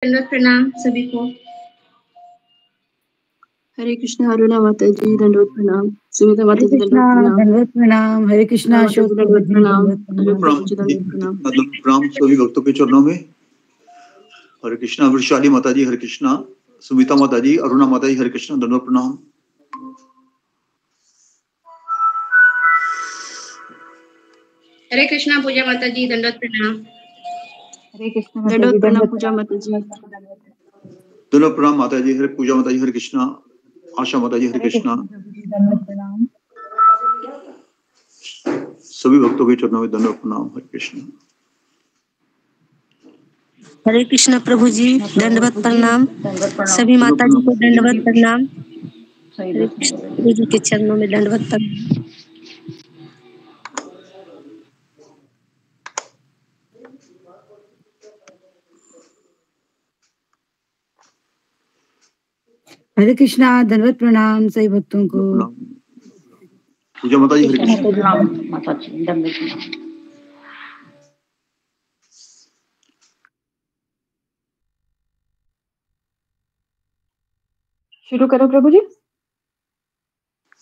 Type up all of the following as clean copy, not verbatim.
दंडवत प्रणाम सभी को। हरे कृष्णा अरुणा माता जी दंडवत प्रणाम, सुमिता माता जी दंडवत प्रणाम, दंडवत प्रणाम, हरे कृष्णा अशोक दंडवत प्रणाम, दंडवत प्रणाम सभी भक्तों के चरणों में। हरे कृष्णा वृषाली माता जी हरे कृष्णा, सुमिता माता जी, अरुणा माता जी हरे कृष्णा, दंडवत प्रणाम। हरे कृष्णा पूजा माता जी दंडवत प्रणाम। हरे कृष्णा दंडवत प्रणाम पूजा माता जी, दंडवत प्रणाम माता जी, हरे पूजा माता जी हरे कृष्णा, आशा माता जी हरे कृष्णा, दंडवत प्रणाम। सभी भक्तों के चरणों में दंडवत प्रणाम। हरे कृष्णा। हरे कृष्णा प्रभु जी दंडवत प्रणाम, सभी माता जी को दंडवत प्रणाम। हरे कृष्ण प्रभु जी के चरणों में दंडवत प्रणाम। हरे कृष्णा दंडवत प्रणाम सभी भक्तों को। पूजा माता जी हरे कृष्णा। माता जी दंडवत प्रणाम। शुरू करो प्रभु जी।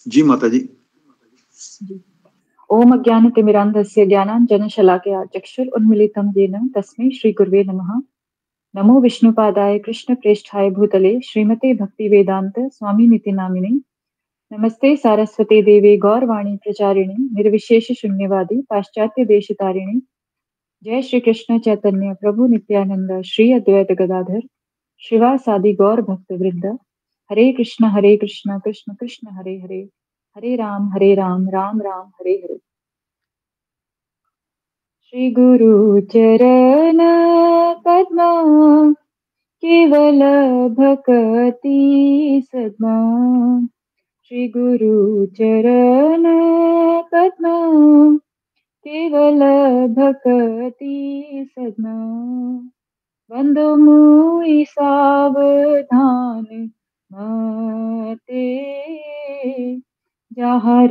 जी माता जी। ओम अज्ञानतिमिरान्धस्य ज्ञानाञ्जनशलाकया चक्षुरुन्मीलितं येन तस्मै श्रीगुरुवे नमः। नमो विष्णुपादाय कृष्णप्रेष्ठाय भूतले श्रीमते भक्तिवेदान्त स्वामिनिति नामिने। नमस्ते सारस्वते देवे गौरवाणी प्रचारिणे निर्विशेष शून्यवादी पाश्चात्य देशतारिणे। जय श्री कृष्ण चैतन्य प्रभु नित्यानंद श्री अद्वैत गदाधर श्रीवासादि गौर भक्त वृंद। हरे कृष्ण कृष्ण कृष्ण हरे हरे, हरे राम राम राम हरे हरे। श्री गुरु चरण पद्मा केवल भक्ति सद्मा। श्री गुरु चरण पद्मा केवल भक्ति सद्मा। बंदो मुई सावधान मते जहर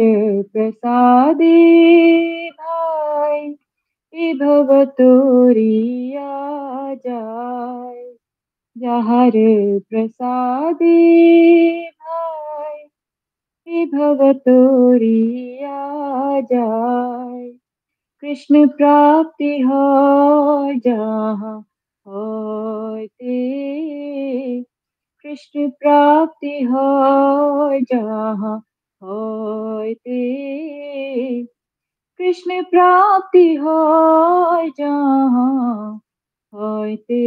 प्रसादे भाई विभव तोरिया जाय। जहर प्रसादे भाई विभव तोरिया जाय। कृष्ण प्राप्ति हो जहाँ होते, कृष्ण प्राप्ति हो जहाँ होते, कृष्ण प्राप्ति हो जहाँ होते।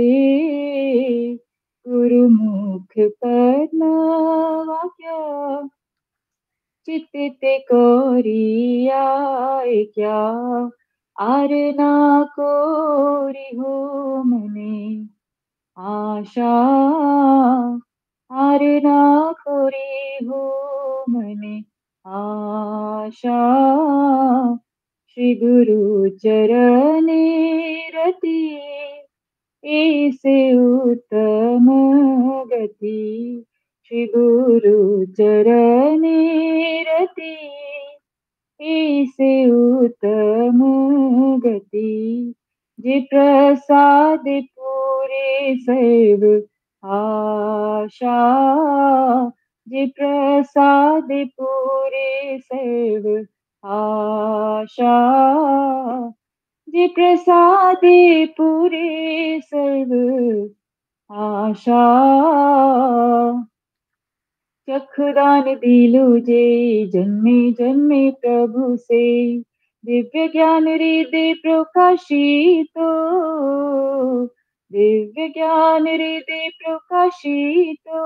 गुरुमुख पद्म वाक्य चित्ते कोरिया क्या। आरना कोरी हो मने आशा, आरना कोरी हो मने आशा। श्री गुरु चरणे रति ऐसे उत्तम गति। श्री गुरु चरणे रति ऐसे उत्तम गति। जे प्रसाद पूरे सर्व आशा, जे प्रसाद पूरे सर्व आशा। जे प्रसाद पूरे सर्व आशा। चक्षुदान दिलु जे जन्मे जन्मे प्रभु से। दिव्य ज्ञान हृदय प्रकाशितो, दिव्य ज्ञान हृदय प्रकाशितो।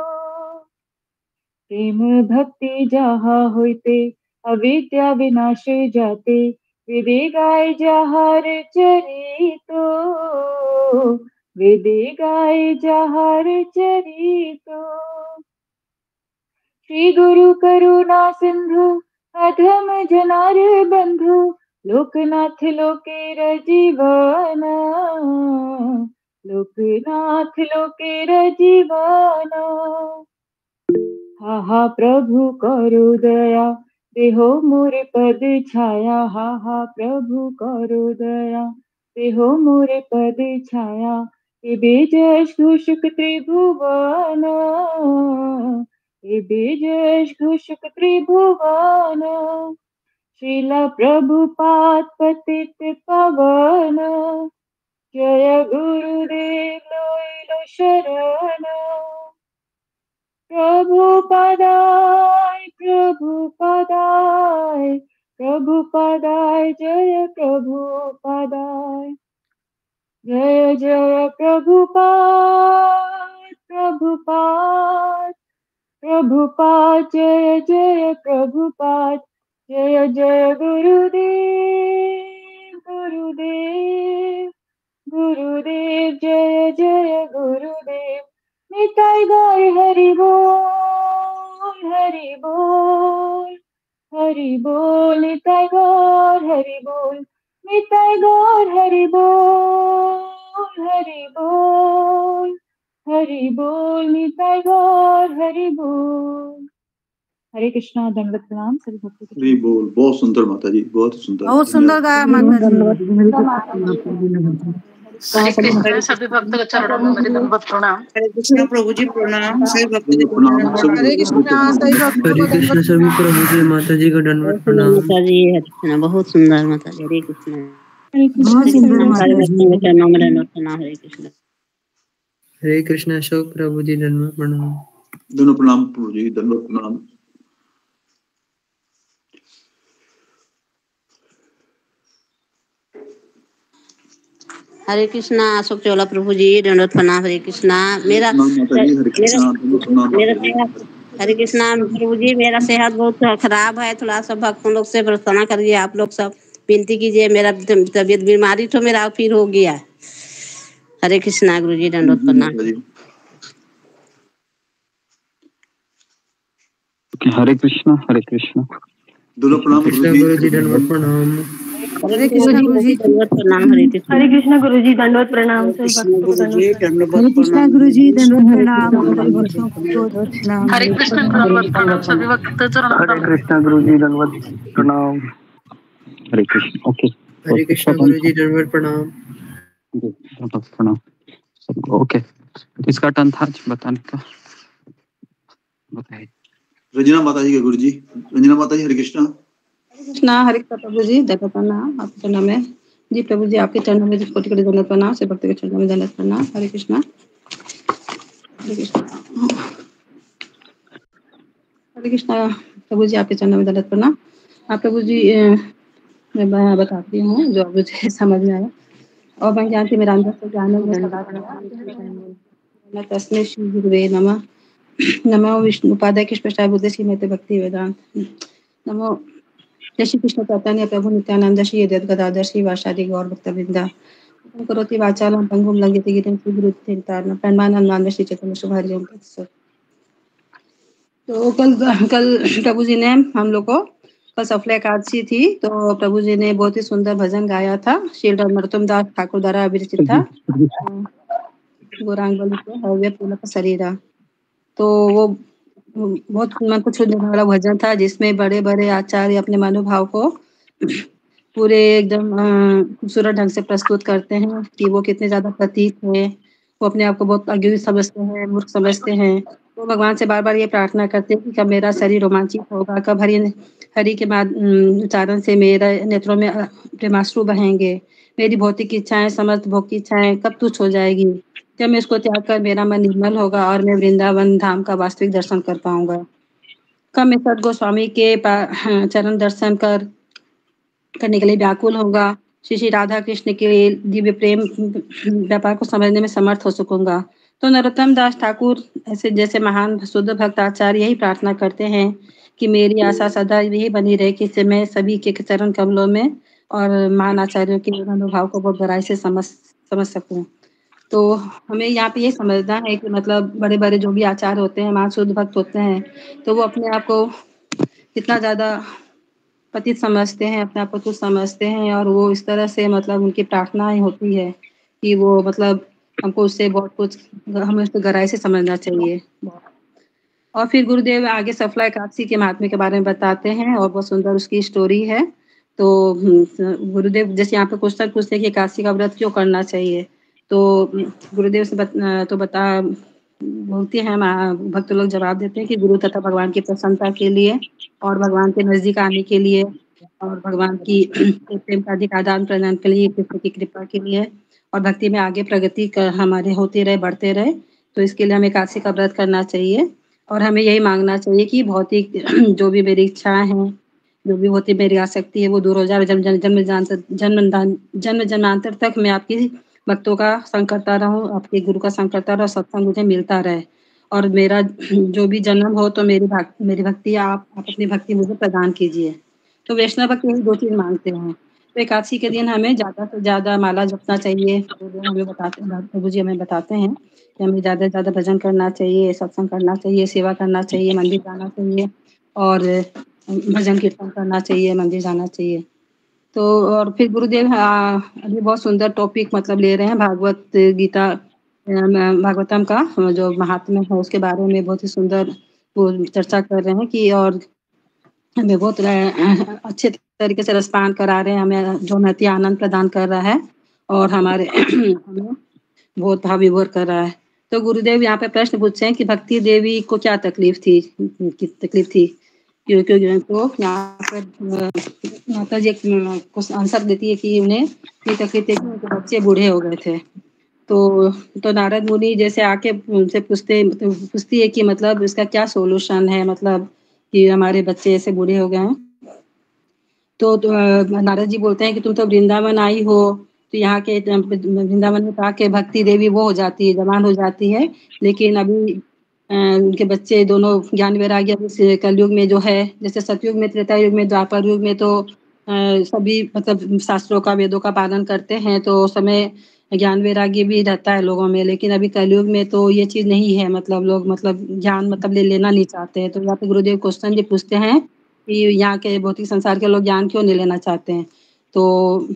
प्रेम भक्ति जहाँ होते अविद्या विनाश जाते। वेदे गाय जहार चरितो, वेदे गाय जहार चरितो। श्री गुरु करुणा सिंधु अधम जनार बंधु। लोकनाथ लोकेर जीवन, लोकनाथ लोकेर जीवन। हा हा प्रभु करो दया देहो मोरे पद छाया। हा हा प्रभु करो दया देहो मोरे पद छाया। हे बीजश घुषुक त्रिभुवन, हे बीजश घुषुक त्रिभुवन, श्रीला प्रभुपाद पतित पावन, जय गुरुदेव लोइलो शरण, प्रभुपदाय प्रभुपदाय प्रभुपदाय, जय प्रभुपदाय, जय जय प्रभुपाद प्रभुपाद प्रभुपाद, जय जय प्रभुपाद, जय जय गुरुदेव गुरुदेव गुरुदेव, जय जय गुरुदेव, निताय गौर हरि बोल हरि बोल हरि बोल, निताय गौर हरि बोल, निताय गौर हरि बोल हरि बोल हरि बोल, निताय गौर हरि बोल। हरे कृष्णा, दंडवत प्रणाम सभी भक्तों को। हरि बोल। बहुत सुंदर माता जी, बहुत सुंदर, बहुत सुंदर गाया माता जी। हरे कृष्ण, सभी भक्तों को चरणों में मेरे दंडवत प्रणाम। हरे कृष्ण प्रभु जी प्रणाम, सभी भक्त जी को प्रणाम। दंडवत सभी हरे कृष्णा, सही भक्तों हरे को कृष्ण दंडवत सभी प्रभु जी माता जी को दंडवत प्रणाम। माता जी हरे कृष्ण, बहुत सुंदर माता जी, हरे कृष्ण। बहुत सुंदर सारे माता भक्तों जी। के चरणों में दंडवत प्रणाम, हरे कृष्ण। हरे कृष्ण अशोक प्रभु जी दंडवत प्रणाम। दोनों प्रणाम प्रभु जी, दंडवत प्रणाम। हरे कृष्णा अशोक चोला प्रभु जी, दंडवत प्रणाम, हरे कृष्णा। मेरा माता जी, हरे कृष्णा, दंडवत प्रणाम मेरा माता जी। सेहत, हरे कृष्णा प्रभु जी, मेरा सेहत बहुत खराब है, थोड़ा सा भक्तों लोग से प्रार्थना करिए, आप लोग सब विनती कीजिए, मेरा तबीयत बीमारी तो मेरा फिर हो गया। हरे कृष्णा गुरु जी, दंडवत प्रणाम। हरे कृष्णा, हरे कृष्णा। दोनों प्रणाम कृष्ण गुरु जी दंडवत प्रणाम। हरे कृष्णा गुरु जी दंडवत प्रणाम, हरे कृष्ण। हरे कृष्ण गुरु जी, दंडवत प्रणाम, सभी कृष्ण भक्तों को गुरु जी दंडवत प्रणाम। हरे दंडवत कृष्णा प्रणाम। गुरु जी दंडवत प्रणाम, सभी भक्तों को दंडवत प्रणाम। हरे कृष्ण, दंडवत प्रणाम, सभी भक्तों को चरणों में हरे कृष्णा गुरु जी दंडवत प्रणाम। हरे कृष्ण। ओके, हरे कृष्ण गुरु जी दंडवत प्रणाम। दंडवत प्रणाम सबको। ओके, इसका टर्न था बताने का, बताइए। रंजना माता जी के गुरु जी, रंजना माता जी, हरे कृष्णा। कृष्णा, हरे कृष्णा प्रभु जी, दंडवत प्रणाम आपके चरणों में जी। प्रभु जी आपके चरणों में कोटि कोटि दंडवत प्रणाम, से भक्त के चरणों में दंडवत प्रणाम। हरे कृष्णा, हरे कृष्णा, हरे कृष्णा प्रभु जी आपके चरणों में दंडवत प्रणाम। आप प्रभु जी मैं बताती हूँ जो मुझे समझ में आया और मैं जानती मेरा अंदर से ज्ञान में सदा मैं तस्मै श्री गुरुवे नमः। नमो विष्णुपादाय कृष्णपृष्ठाय बुद्धे श्रीमते भक्ति वेदांत। नमो जय श्री कृष्ण चैतन्य प्रभु नित्यानंद श्री अद्वैत गदाधर श्री वासादि गौर भक्तवृंदा करोति वाचालं पंगुं लंघयते गिरिं श्रीगुरुचरितार्णं प्रणमानंद श्री चैतन्य शुभारि ओम तत्सत्। तो कल प्रभु जी ने हम लोग को, कल सफल एकादशी थी, तो प्रभु जी ने बहुत ही सुंदर भजन गाया था, श्री नरोत्तम दास ठाकुर द्वारा अभिरचित था, गौरांग बलि के हव्य पुलक शरीरा। तो वो बहुत मन को छू लेने वाला भजन था, जिसमें बड़े बड़े आचार्य अपने मनोभाव को पूरे एकदम खूबसूरत ढंग से प्रस्तुत करते हैं कि वो कितने ज्यादा प्रतीक है, वो अपने आप को बहुत अज्ञ समझते हैं, मूर्ख समझते हैं। तो भगवान से बार बार ये प्रार्थना करते हैं कि कब मेरा शरीर रोमांचित होगा, कब हरि के उच्चारण से मेरे नेत्रों में प्रेमाश्रु बहेंगे, मेरी भौतिक इच्छाएं, समस्त भोग की इच्छाएं कब तुच्छ हो जाएगी, जब मैं इसको त्याग कर मेरा मन निर्मल होगा और मैं वृंदावन धाम का वास्तविक दर्शन कर पाऊंगा, कब मैं सद गोस्वामी के चरण दर्शन करने के लिए व्याकुल होगा, श्री श्री राधा कृष्ण के दिव्य प्रेम व्यापार को समझने में समर्थ हो सकूंगा। तो नरोत्तम दास ठाकुर ऐसे जैसे महान शुद्ध भक्त आचार्य यही प्रार्थना करते हैं कि मेरी आशा सदा यही बनी रहे कि मैं सभी के चरण कमलों में और महान आचार्यों के अनुभव को बहुत गहराई से समझ सकूं। तो हमें यहाँ पे ये समझना है कि मतलब बड़े बड़े जो भी आचार्य होते हैं, महान शुद्ध भक्त होते हैं, तो वो अपने आप को कितना ज्यादा पतित समझते हैं, अपने आप को तुच्छ समझते हैं, और वो इस तरह से मतलब उनकी प्रार्थनाएं होती है कि वो मतलब हमको उससे बहुत कुछ, हमें उसको गहराई से समझना चाहिए। और फिर गुरुदेव आगे सफला एकादशी के महात्म्य के बारे में बताते हैं और बहुत सुंदर उसकी स्टोरी है। तो गुरुदेव जैसे यहाँ पे क्वेश्चन पूछते हैं कि एकादशी का व्रत क्यों करना चाहिए, तो गुरुदेव से बोलते हैं भक्त लोग जवाब देते हैं कि गुरु तथा भगवान की प्रसन्नता के लिए और भगवान के नजदीक आने के लिए और भगवान की प्रेम का अधिक आदान प्रदान के लिए, कृष्ण की कृपा के लिए और भक्ति में आगे प्रगति हमारे होते रहे, बढ़ते रहे। तो इसके लिए हमें एकादशी का व्रत करना चाहिए और हमें यही मांगना चाहिए कि भौतिक जो भी मेरी इच्छाएं हैं, जो भी होती मेरी आसक्ति है, वो दूर हो जाए। जन्म जन्मांतर तक मैं आपकी भक्तों का संग करता रहूं, आपके गुरु का संग करता रहूं, सत्संग मुझे मिलता रहे और मेरा जो भी जन्म हो तो मेरी भक्ति आप अपनी भक्ति मुझे प्रदान कीजिए। तो वैष्णव भक्त यही 2 चीज मांगते हैं। तो एकादशी के दिन हमें ज्यादा से ज्यादा माला जपना चाहिए। प्रभु जी हमें बताते हैं कि हमें ज्यादा से ज्यादा भजन करना चाहिए, सत्संग करना चाहिए, सेवा करना चाहिए, मंदिर जाना चाहिए और भजन कीर्तन करना चाहिए, मंदिर जाना चाहिए। तो और फिर गुरुदेव अभी बहुत सुंदर टॉपिक मतलब ले रहे हैं भागवत गीता भागवतम का जो महात्म्य है उसके बारे में बहुत ही सुंदर वो चर्चा कर रहे हैं कि और हमें बहुत अच्छे तरीके से रसपान करा रहे हैं, हमें जो महती आनंद प्रदान कर रहा है और हमारे हमें बहुत भाव विभोर कर रहा है। तो गुरुदेव यहाँ पे प्रश्न पूछते हैं कि भक्ति देवी को क्या तकलीफ थी, क्योंकि तो यहाँ पर माता जी कुछ आंसर देती है कि उन्हें ये तकलीफ थी कि उनके बच्चे बूढ़े हो गए थे। तो नारद मुनि जैसे आके उनसे पूछती है कि मतलब इसका क्या सॉल्यूशन है, मतलब कि हमारे बच्चे ऐसे बूढ़े हो गए हैं। तो नारद जी बोलते हैं कि तुम तो वृंदावन आई हो, तो यहाँ के वृंदावन में कहा के भक्ति देवी वो हो जाती है, जवान हो जाती है, लेकिन अभी उनके बच्चे दोनों ज्ञान वैराग्य कलयुग में जो है, जैसे सतयुग में, त्रेता युग में, द्वापर युग में तो सभी मतलब शास्त्रों का वेदों का पालन करते हैं, तो उस समय ज्ञान वैराग्य भी रहता है लोगों में। लेकिन अभी कलयुग में तो ये चीज नहीं है, मतलब लोग मतलब ज्ञान मतलब लेना नहीं चाहते हैं। तो यहाँ पे गुरुदेव क्वेश्चन जी पूछते हैं कि यहाँ के भौतिक संसार के लोग ज्ञान क्यों नहीं लेना चाहते हैं। तो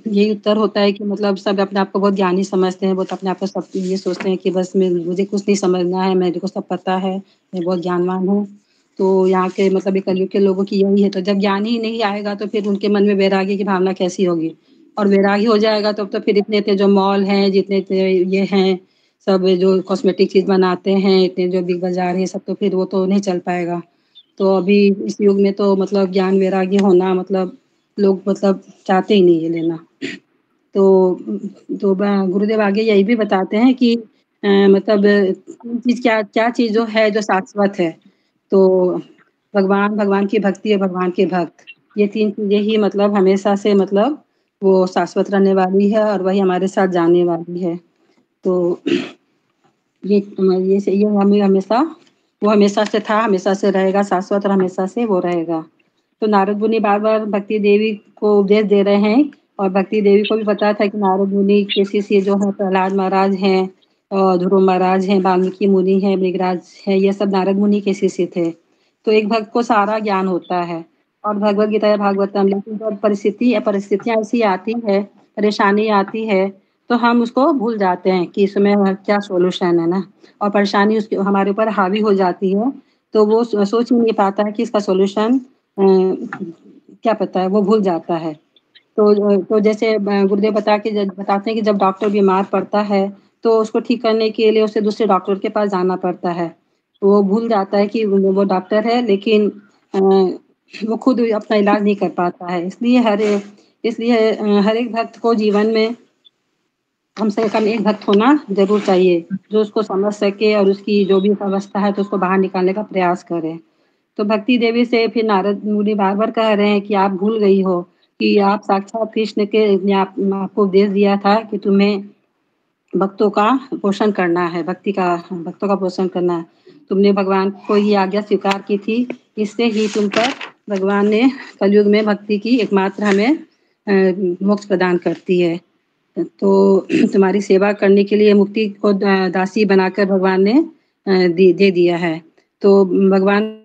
यही उत्तर होता है कि मतलब सब अपने आप को बहुत ज्ञानी समझते हैं, बहुत अपने आप को सब ये सोचते हैं कि बस मुझे कुछ नहीं समझना है, मेरे को सब पता है, मैं बहुत ज्ञानवान हूँ। तो यहाँ के मतलब ये कलयुग के लोगों की यही है। तो जब ज्ञान ही नहीं आएगा तो फिर उनके मन में वैराग्य की भावना कैसी होगी, और वैराग्य हो जाएगा तो फिर इतने इतने जो मॉल हैं, जितने इतने ये हैं, सब जो कॉस्मेटिक चीज बनाते हैं, इतने जो बिग बाजार है सब, तो फिर वो तो नहीं चल पाएगा। तो अभी इस युग में तो मतलब ज्ञान वैराग्य होना मतलब लोग मतलब चाहते ही नहीं है लेना। तो गुरुदेव आगे यही भी बताते हैं कि मतलब तीन चीज क्या चीज जो है जो शाश्वत है, तो भगवान की भक्ति और भगवान के भक्त, ये 3 चीजें ही मतलब हमेशा से मतलब वो शाश्वत रहने वाली है और वही हमारे साथ जाने वाली है। तो ये हमें हमेशा वो हमेशा से था, हमेशा से रहेगा, शाश्वत और हमेशा से वो रहेगा। तो नारद मुनि बार बार भक्ति देवी को उपदेश दे रहे हैं और भक्ति देवी को भी पता था कि नारद मुनि के शिष्य जो है प्रहलाद महाराज हैं और ध्रुव महाराज हैं, वाल्मीकि मुनि हैं, मृगराज है, ये सब नारद मुनि के शिष्य थे। तो एक भक्त को सारा ज्ञान होता है और भगवत गीता या भागवतम, लेकिन जब परिस्थितियां ऐसी आती है, परेशानी आती है, तो हम उसको भूल जाते हैं कि इसमें क्या सॉल्यूशन है ना, और परेशानी उसके हमारे ऊपर हावी हो जाती है, तो वो सोच नहीं पाता है कि इसका सॉल्यूशन क्या पता है, वो भूल जाता है। तो जैसे गुरुदेव बताते हैं कि जब डॉक्टर बीमार पड़ता है तो उसको ठीक करने के लिए उसे दूसरे डॉक्टर के पास जाना पड़ता है। तो वो भूल जाता है कि वो डॉक्टर है, लेकिन वो खुद अपना इलाज नहीं कर पाता है। इसलिए हर एक भक्त को जीवन में कम से कम एक भक्त होना जरूर चाहिए, जो उसको समझ सके और उसकी जो भी अवस्था है तो उसको बाहर निकालने का प्रयास करे। तो भक्ति देवी से फिर नारद मुनि बार बार कह रहे हैं कि आप भूल गई हो कि आप साक्षात कृष्ण के ने आपको उपदेश दिया था कि तुम्हें भक्तों का पोषण करना है, भक्तों का पोषण करना है। तुमने भगवान को ही आज्ञा स्वीकार की थी, इससे ही तुम पर भगवान ने कलयुग में भक्ति की एकमात्र हमें मोक्ष प्रदान करती है। तो तुम्हारी सेवा करने के लिए मुक्ति को दासी बनाकर भगवान ने दे दिया है। तो भगवान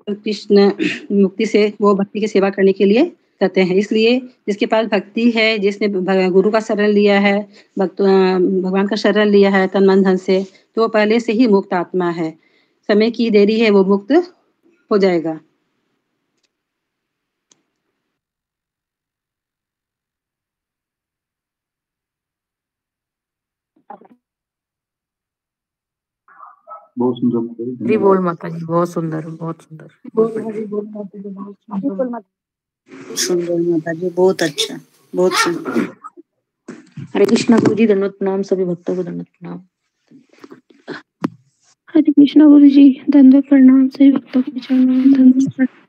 कृष्ण मुक्ति से वो भक्ति की सेवा करने के लिए कहते हैं। इसलिए जिसके पास भक्ति है, जिसने गुरु का शरण लिया है, भगवान का शरण लिया है तन मन धन से, तो वो पहले से ही मुक्त आत्मा है। समय की देरी है, वो मुक्त हो जाएगा। बहुत सुंदर हरी बोल माता जी, बहुत सुंदर, बहुत सुंदर। सुंदर माता जी, बहुत अच्छा, बहुत सुंदर। हरे कृष्णा गुरु जी, दंडवत प्रणाम। सभी भक्तों को दंडवत प्रणाम। हरे कृष्णा गुरु जी, दंडवत प्रणाम। सभी भक्तों के चरणों में दंडवत प्रणाम।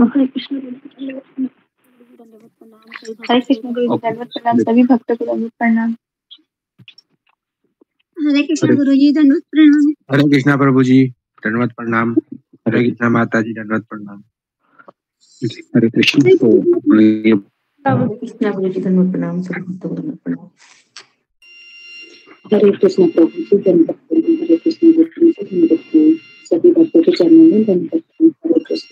हरे कृष्ण गुरु जी, दंडवत प्रणाम। हरे कृष्ण गुरु जी, दंडवत प्रणाम। सभी भक्तों को दंडवत प्रणाम। हरे कृष्णा गुरु जी, दंडवत प्रणाम। हरे कृष्णा प्रभु जी, दंडवत प्रणाम। हरे कृष्णा माता जी, दंडवत प्रणाम। हरे कृष्ण। तो हरे कृष्णा गुरु जी, दंडवत प्रणाम। सभी भक्तों को दंडवत प्रणाम। हरे कृष्ण प्रभु जी, दंडवत प्रणाम। हरे कृष्ण गुरु जी, दंडवत प्रणाम। सभी भक्तों के चरणों में दंडवत प्रणाम। हरे कृष्ण।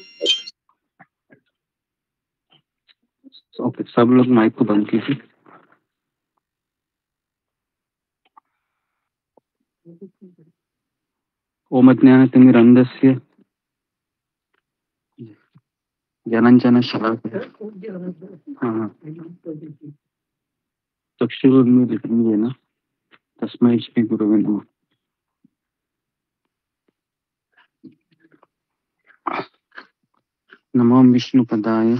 ओके, सब लोग माइक को बंद कीजिए। ओम ज्ञानतिमिरन्धस्य ज्ञानाञ्जन शलाकया चक्षुरुन्मीलितं तस्मै श्री गुरवे नमः। नमो विष्णुपदाय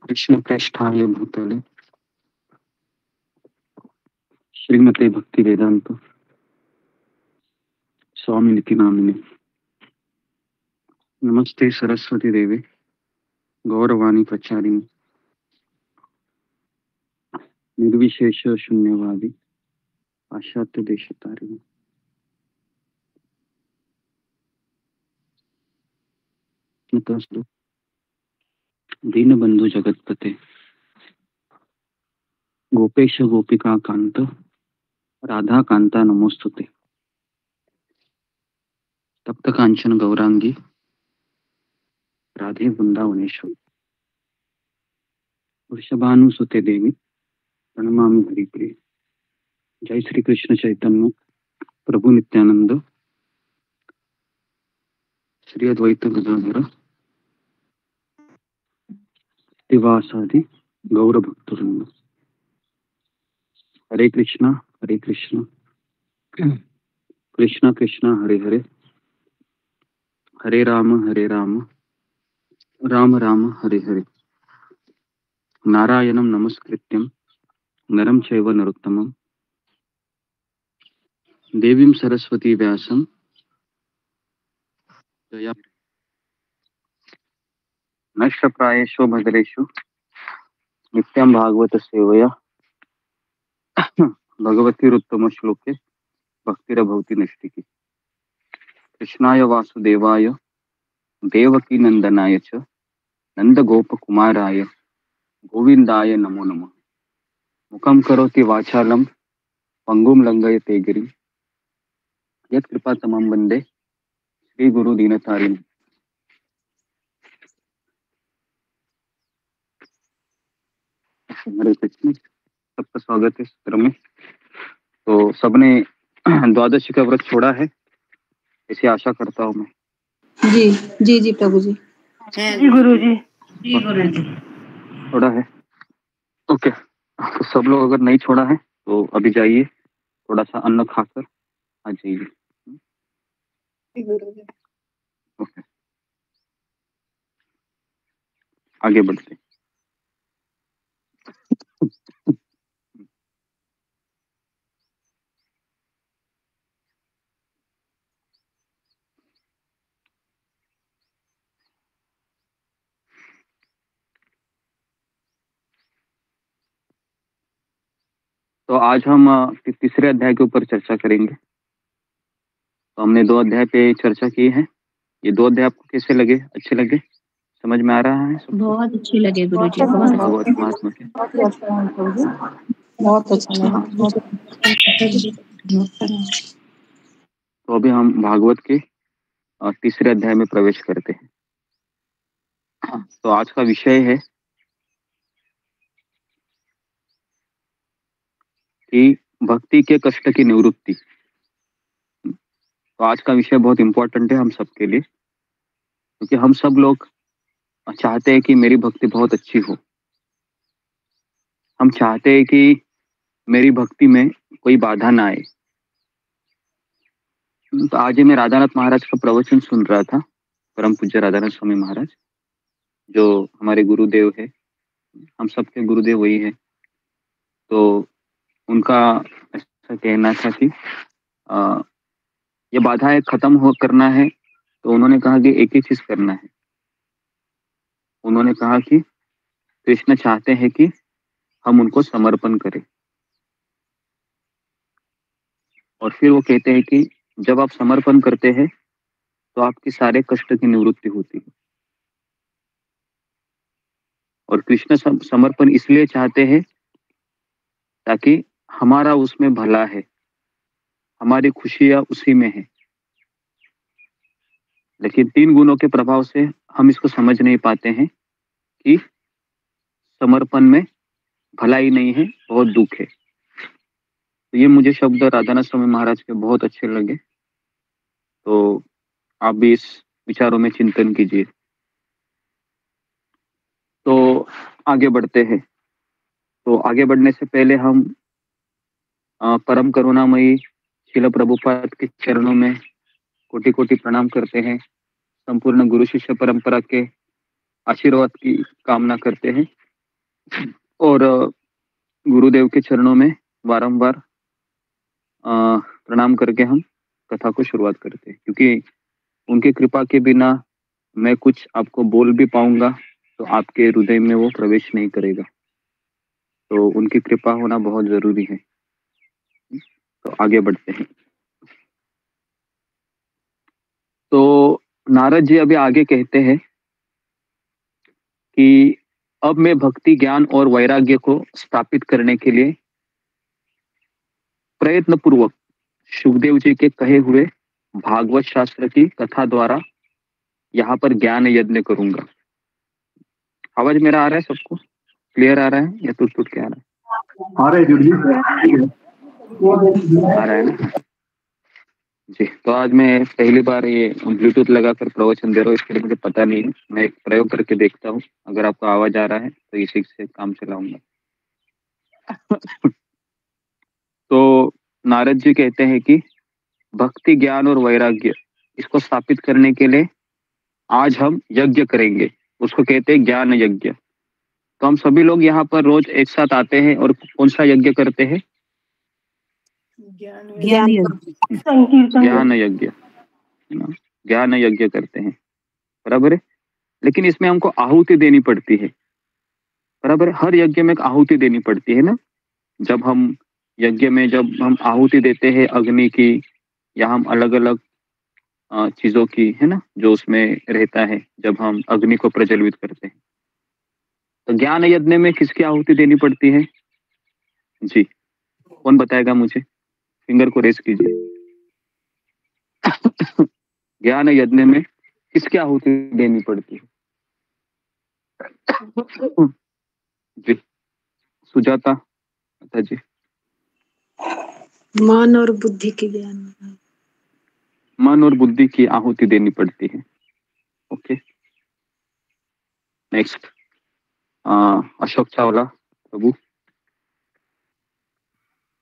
कृष्णप्रेष्ठाय भूतले श्रीमते भक्तिवेदांत स्वामिनिति नामिने। नमस्ते सरस्वती देवे गौरवाणी प्रचारिणी निर्विशेष शून्यवादी पाश्चात्य देशतारिणी। नतस्तु दीनबंधु जगतपते गोपेश गोपिका कांत राधा कांता नमोस्तुते। तप्त कांचन गौरांगी राधे वृंदावनेश्वरी। वृषभानुसुते देवी प्रणमामि हरिप्रिये। जय श्री कृष्ण चैतन्य प्रभु नित्यानंद श्री अद्वैत गदाधर श्रीवासादि गौर भक्तवृंद। हरे कृष्णा कृष्णा कृष्णा हरे हरे, हरे राम राम राम हरे हरे। नारायणं नमस्कृत्यं नरं चैव नरोत्तमं देवीं सरस्वती व्यासं जया नष्टप्रायेषु भद्रेषु नित्यं भागवत सेवया भगवतीरुत्तम श्लोके भक्तिरभवति नैष्टिकी। कृष्णाय वासुदेवाय देवकी नंदनाय च नंदगोपकुमाराय गोविंदाय नमो नमः। मुखं करोति वाचालं पंगुं लंघयते गिरिं यत्कृपातमं वन्दे श्री गुरु दीनतारिणम्। हरे कृष्ण। सबका स्वागत है सत्र में। तो सबने द्वादशी का व्रत छोड़ा है, इसे आशा करता हूँ मैं। जी जी जी प्रभु जी। जी गुरु जी। जी गुरु जी। छोड़ा है, ओके। तो सब लोग अगर नहीं छोड़ा है तो अभी जाइए, थोड़ा सा अन्न खाकर आ जाइए। ओके, आगे बढ़ते। तो आज हम तीसरे अध्याय के ऊपर चर्चा करेंगे। तो हमने 2 अध्याय पे चर्चा की है। ये 2 अध्याय आपको कैसे लगे? अच्छे लगे? समझ में आ रहा है? बहुत अच्छे लगे गुरु जी, बहुत महात्मा के। बहुत अच्छा लगा। तो अभी हम भागवत के तीसरे अध्याय में प्रवेश करते हैं। तो आज का विषय है कि भक्ति के कष्ट की निवृत्ति। तो आज का विषय बहुत इंपॉर्टेंट है हम सबके लिए, क्योंकि हम सब लोग चाहते हैं कि मेरी भक्ति बहुत अच्छी हो। हम चाहते हैं कि मेरी भक्ति में कोई बाधा ना आए। तो आज मैं राधानाथ महाराज का प्रवचन सुन रहा था, परम पूज्य राधानाथ स्वामी महाराज जो हमारे गुरुदेव है, हम सबके गुरुदेव वही है। तो उनका ऐसा कहना था कि ये बाधाएं खत्म हो करना है, तो उन्होंने कहा कि एक ही चीज करना है। उन्होंने कहा कि कृष्ण चाहते हैं कि हम उनको समर्पण करें, और फिर वो कहते हैं कि जब आप समर्पण करते हैं तो आपके सारे कष्ट की निवृत्ति होती है। और कृष्ण समर्पण इसलिए चाहते हैं ताकि हमारा उसमें भला है, हमारी खुशियां उसी में है। लेकिन 3 गुणों के प्रभाव से हम इसको समझ नहीं पाते हैं कि समर्पण में भलाई नहीं है, बहुत दुख है। तो ये मुझे शब्द राधानाथ स्वामी महाराज के बहुत अच्छे लगे। तो आप भी इस विचारों में चिंतन कीजिए। तो आगे बढ़ते हैं। तो आगे बढ़ने से पहले हम परम करुणामयी श्रील प्रभुपाद के चरणों में कोटि कोटि प्रणाम करते हैं। संपूर्ण गुरु शिष्य परंपरा के आशीर्वाद की कामना करते हैं और गुरुदेव के चरणों में बारंबार प्रणाम करके हम कथा को शुरुआत करते हैं, क्योंकि उनकी कृपा के बिना मैं कुछ आपको बोल भी पाऊंगा तो आपके हृदय में वो प्रवेश नहीं करेगा। तो उनकी कृपा होना बहुत जरूरी है। तो आगे बढ़ते हैं। तो नारद जी अभी आगे कहते हैं कि अब मैं भक्ति, ज्ञान और वैराग्य को स्थापित करने के लिए प्रयत्न पूर्वक सुखदेव जी के कहे हुए भागवत शास्त्र की कथा द्वारा यहाँ पर ज्ञान यज्ञ करूंगा। आवाज मेरा आ रहा है? सबको क्लियर आ रहा है या टूट टूट के आ रहा है? आ रहा है ना जी। तो आज मैं पहली बार ये ब्लूटूथ लगाकर प्रवचन दे रहा हूँ, इसके लिए मुझे पता नहीं है। मैं एक प्रयोग करके देखता हूँ, अगर आपको आवाज आ रहा है तो इसी से काम चलाऊंगा। तो नारद जी कहते हैं कि भक्ति, ज्ञान और वैराग्य इसको स्थापित करने के लिए आज हम यज्ञ करेंगे, उसको कहते हैं ज्ञान यज्ञ। तो हम सभी लोग यहाँ पर रोज एक साथ आते हैं और कौन सा यज्ञ करते हैं? ज्ञान यज्ञ, ज्ञान यज्ञ करते हैं, बराबर है। लेकिन इसमें हमको आहुति देनी पड़ती है, बराबर है। हर यज्ञ में एक आहुति देनी पड़ती है ना। जब हम यज्ञ में जब हम आहुति देते हैं अग्नि की, या हम अलग अलग चीजों की, है ना, जो उसमें रहता है, जब हम अग्नि को प्रज्वलित करते हैं, तो ज्ञान यज्ञ में किसकी आहुति देनी पड़ती है जी? कौन बताएगा मुझे? फिंगर को रेस कीजिए। ज्ञान यज्ञ में किसकी आहुति देनी पड़ती है जी? सुजाता जी। मन और बुद्धि की ज्ञान, मन और बुद्धि की आहुति देनी पड़ती है। ओके, नेक्स्ट अशोक चावला प्रभु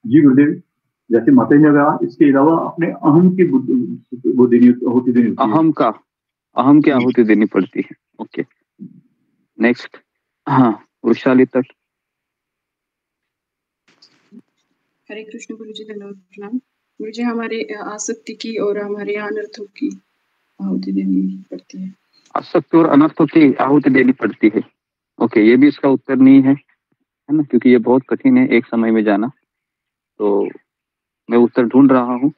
जी। गुरुदेव, जैसे माता जी ने कहा, इसके अलावा अपने अहम की आहुति देनी, अहम की आहुति देनी पड़ती है। ओके, नेक्स्ट वृषाली तक। हरे कृष्ण गुरुजी, धन्यवाद प्रणाम। गुरुजी, हमारे आसक्ति की और हमारे अनर्थों की आहुति देनी पड़ती है। आसक्ति और अनर्थों की आहुति देनी पड़ती है। ओके, ये भी इसका उत्तर नहीं है ना, क्योंकि ये बहुत कठिन है एक समय में जाना। तो मैं उत्तर ढूंढ रहा हूँ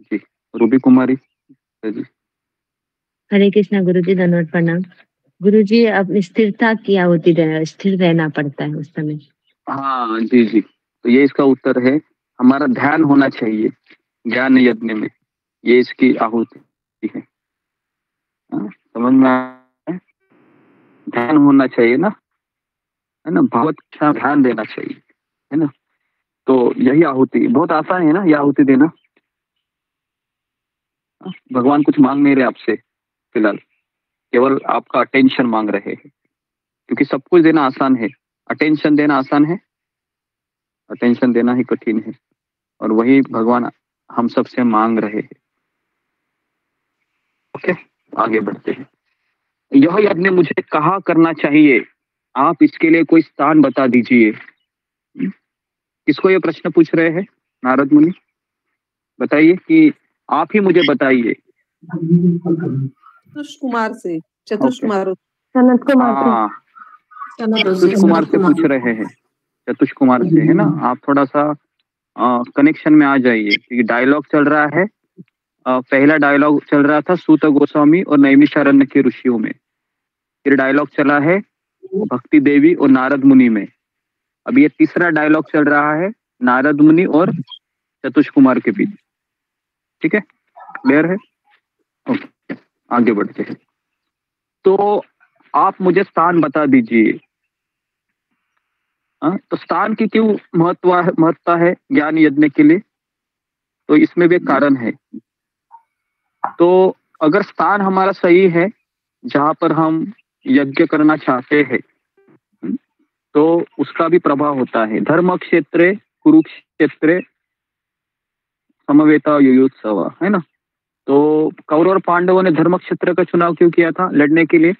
जी। रूबी कुमारी जी। हरे कृष्णा गुरुजी, धन्यवाद प्रणाम। गुरुजी, अब स्थिरता की आहुति देना, स्थिर रहना पड़ता है उस समय। हाँ जी जी, तो ये इसका उत्तर है। हमारा ध्यान होना चाहिए ज्ञान यज्ञ में, ये इसकी आहुति है। समझ में आया? ध्यान होना चाहिए ना, है ना, भगवत का ध्यान देना चाहिए, है ना। तो यही आहुति बहुत आसान है ना, ये आहुति देना। भगवान कुछ मांग नहीं रहे आपसे फिलहाल, केवल आपका अटेंशन मांग रहे हैं, क्योंकि सब कुछ देना आसान है, अटेंशन देना आसान है अटेंशन देना ही कठिन है, और वही भगवान हम सबसे मांग रहे हैं। ओके, आगे बढ़ते हैं। यह यज्ञ मुझे कहाँ करना चाहिए, आप इसके लिए कोई स्थान बता दीजिए। किसको ये प्रश्न पूछ रहे हैं? नारद मुनि, बताइए कि आप ही मुझे बताइए। चतुष कुमार से, चतुष कुमार, हाँ, चतुष कुमार से पूछ रहे हैं, चतुष कुमार से, है ना। आप थोड़ा सा कनेक्शन में आ जाइए, क्योंकि डायलॉग चल रहा है। पहला डायलॉग चल रहा था सूत गोस्वामी और नैमिषारण्य के ऋषियों में, फिर डायलॉग चला है भक्ति देवी और नारद मुनि में। अब ये तीसरा डायलॉग चल रहा है नारद मुनि और चतुष कुमार के बीच। ठीक है, क्लियर है? ओके, आगे बढ़ते हैं। तो आप मुझे स्थान बता दीजिए। तो स्थान की क्यों महत्ता है ज्ञान यज्ञ के लिए? तो इसमें भी एक कारण है। तो अगर स्थान हमारा सही है जहां पर हम यज्ञ करना चाहते हैं, तो उसका भी प्रभाव होता है। धर्म क्षेत्र कुरुक्षेत्र समवेता युयुत्सव, है ना। तो कौरव और पांडवों ने धर्म क्षेत्र का चुनाव क्यों किया था लड़ने के लिए?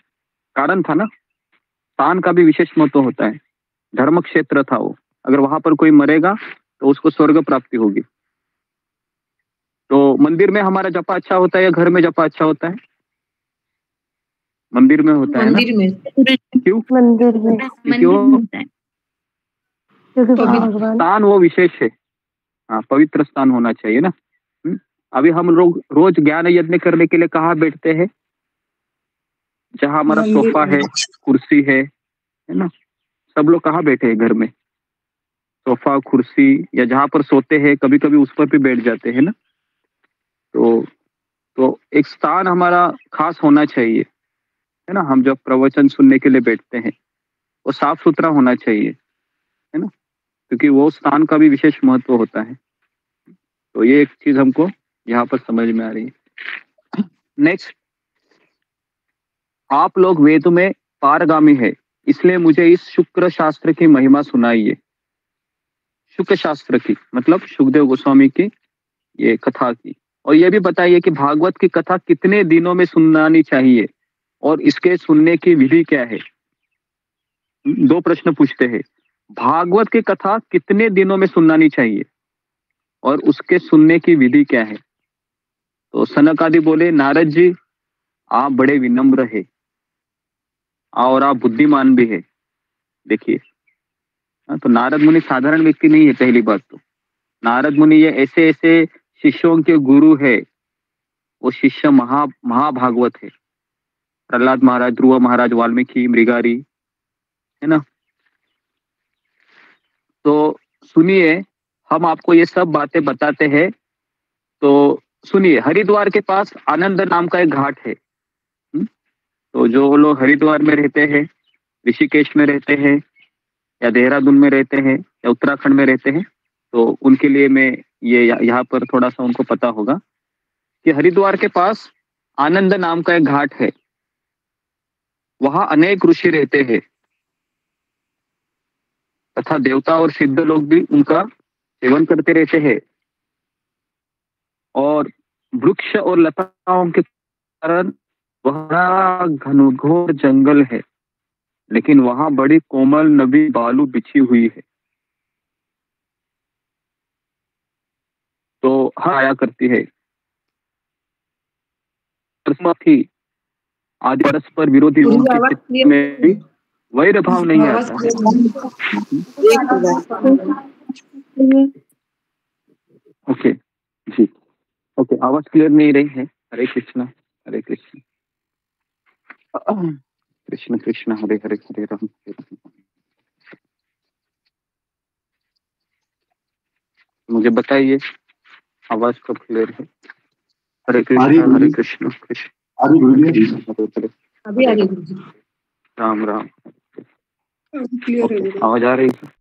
कारण था ना, स्थान का भी विशेष महत्व होता है। धर्म क्षेत्र था वो, अगर वहां पर कोई मरेगा तो उसको स्वर्ग प्राप्ति होगी। तो मंदिर में हमारा जपा अच्छा होता है या घर में जपा अच्छा होता है? मंदिर में होता है ना। क्यों? मंदिर में, क्यों? स्थान वो विशेष है। हाँ, पवित्र स्थान होना चाहिए ना। अभी हम लोग रोज ज्ञान यज्ञ करने के लिए कहाँ बैठते हैं? जहाँ हमारा सोफा है, कुर्सी है ना। सब लोग कहाँ बैठे हैं घर में? सोफा, कुर्सी, या जहाँ पर सोते हैं कभी कभी उस पर भी बैठ जाते हैं ना। तो एक स्थान हमारा खास होना चाहिए, है ना। हम जब प्रवचन सुनने के लिए बैठते हैं वो साफ सुथरा होना चाहिए, है ना, क्योंकि वो स्थान का भी विशेष महत्व होता है। तो ये एक चीज हमको यहाँ पर समझ में आ रही है। नेक्स्ट, आप लोग वेद में पारगामी है, इसलिए मुझे इस शुक्र शास्त्र की महिमा सुनाइए। शुक्र शास्त्र की मतलब सुखदेव गोस्वामी की ये कथा की। और ये भी बताइए कि भागवत की कथा कितने दिनों में सुनानी चाहिए और इसके सुनने की विधि क्या है। 2 प्रश्न पूछते हैं, भागवत की कथा कितने दिनों में सुनानी चाहिए और उसके सुनने की विधि क्या है। तो सनक आदि बोले, नारद जी आप बड़े विनम्र है और आप बुद्धिमान भी है। देखिए, तो नारद मुनि साधारण व्यक्ति नहीं है। पहली बात तो नारद मुनि ये ऐसे ऐसे शिष्यों के गुरु है। वो शिष्य महाभागवत है। प्रहलाद महाराज, ध्रुव महाराज, वाल्मीकि, मृगारी, है ना। तो सुनिए, हम आपको ये सब बातें बताते हैं। तो सुनिए, हरिद्वार के पास आनंद नाम का एक घाट है। तो जो लोग हरिद्वार में रहते हैं, ऋषिकेश में रहते हैं, या देहरादून में रहते हैं, या उत्तराखंड में रहते हैं, तो उनके लिए मैं ये यहाँ पर थोड़ा सा उनको पता होगा कि हरिद्वार के पास आनंद नाम का एक घाट है। वहां अनेक ऋषि रहते हैं तथा देवता और सिद्ध लोग भी उनका सेवन करते रहते हैं। और वृक्ष और लताओं के कारण वह घनघोर जंगल है, लेकिन वहां बड़ी कोमल नबी बालू बिछी हुई है। तो हाँ आया करती है। थी आदि परस्पर विरोधी लोगों के चित्त में भी वैर भाव नहीं आता है। ओके जी, ओके, आवाज क्लियर नहीं रही है। हरे कृष्णा, हरे कृष्ण, कृष्ण कृष्ण हरे हरे, हरे राम हरे राम। मुझे बताइए आवाज कब क्लियर है? हरे कृष्ण, हरे कृष्ण, कृष्ण हरे अभी आ रही गुरुजी, राम राम। क्लियर है। आवाज आ रही है?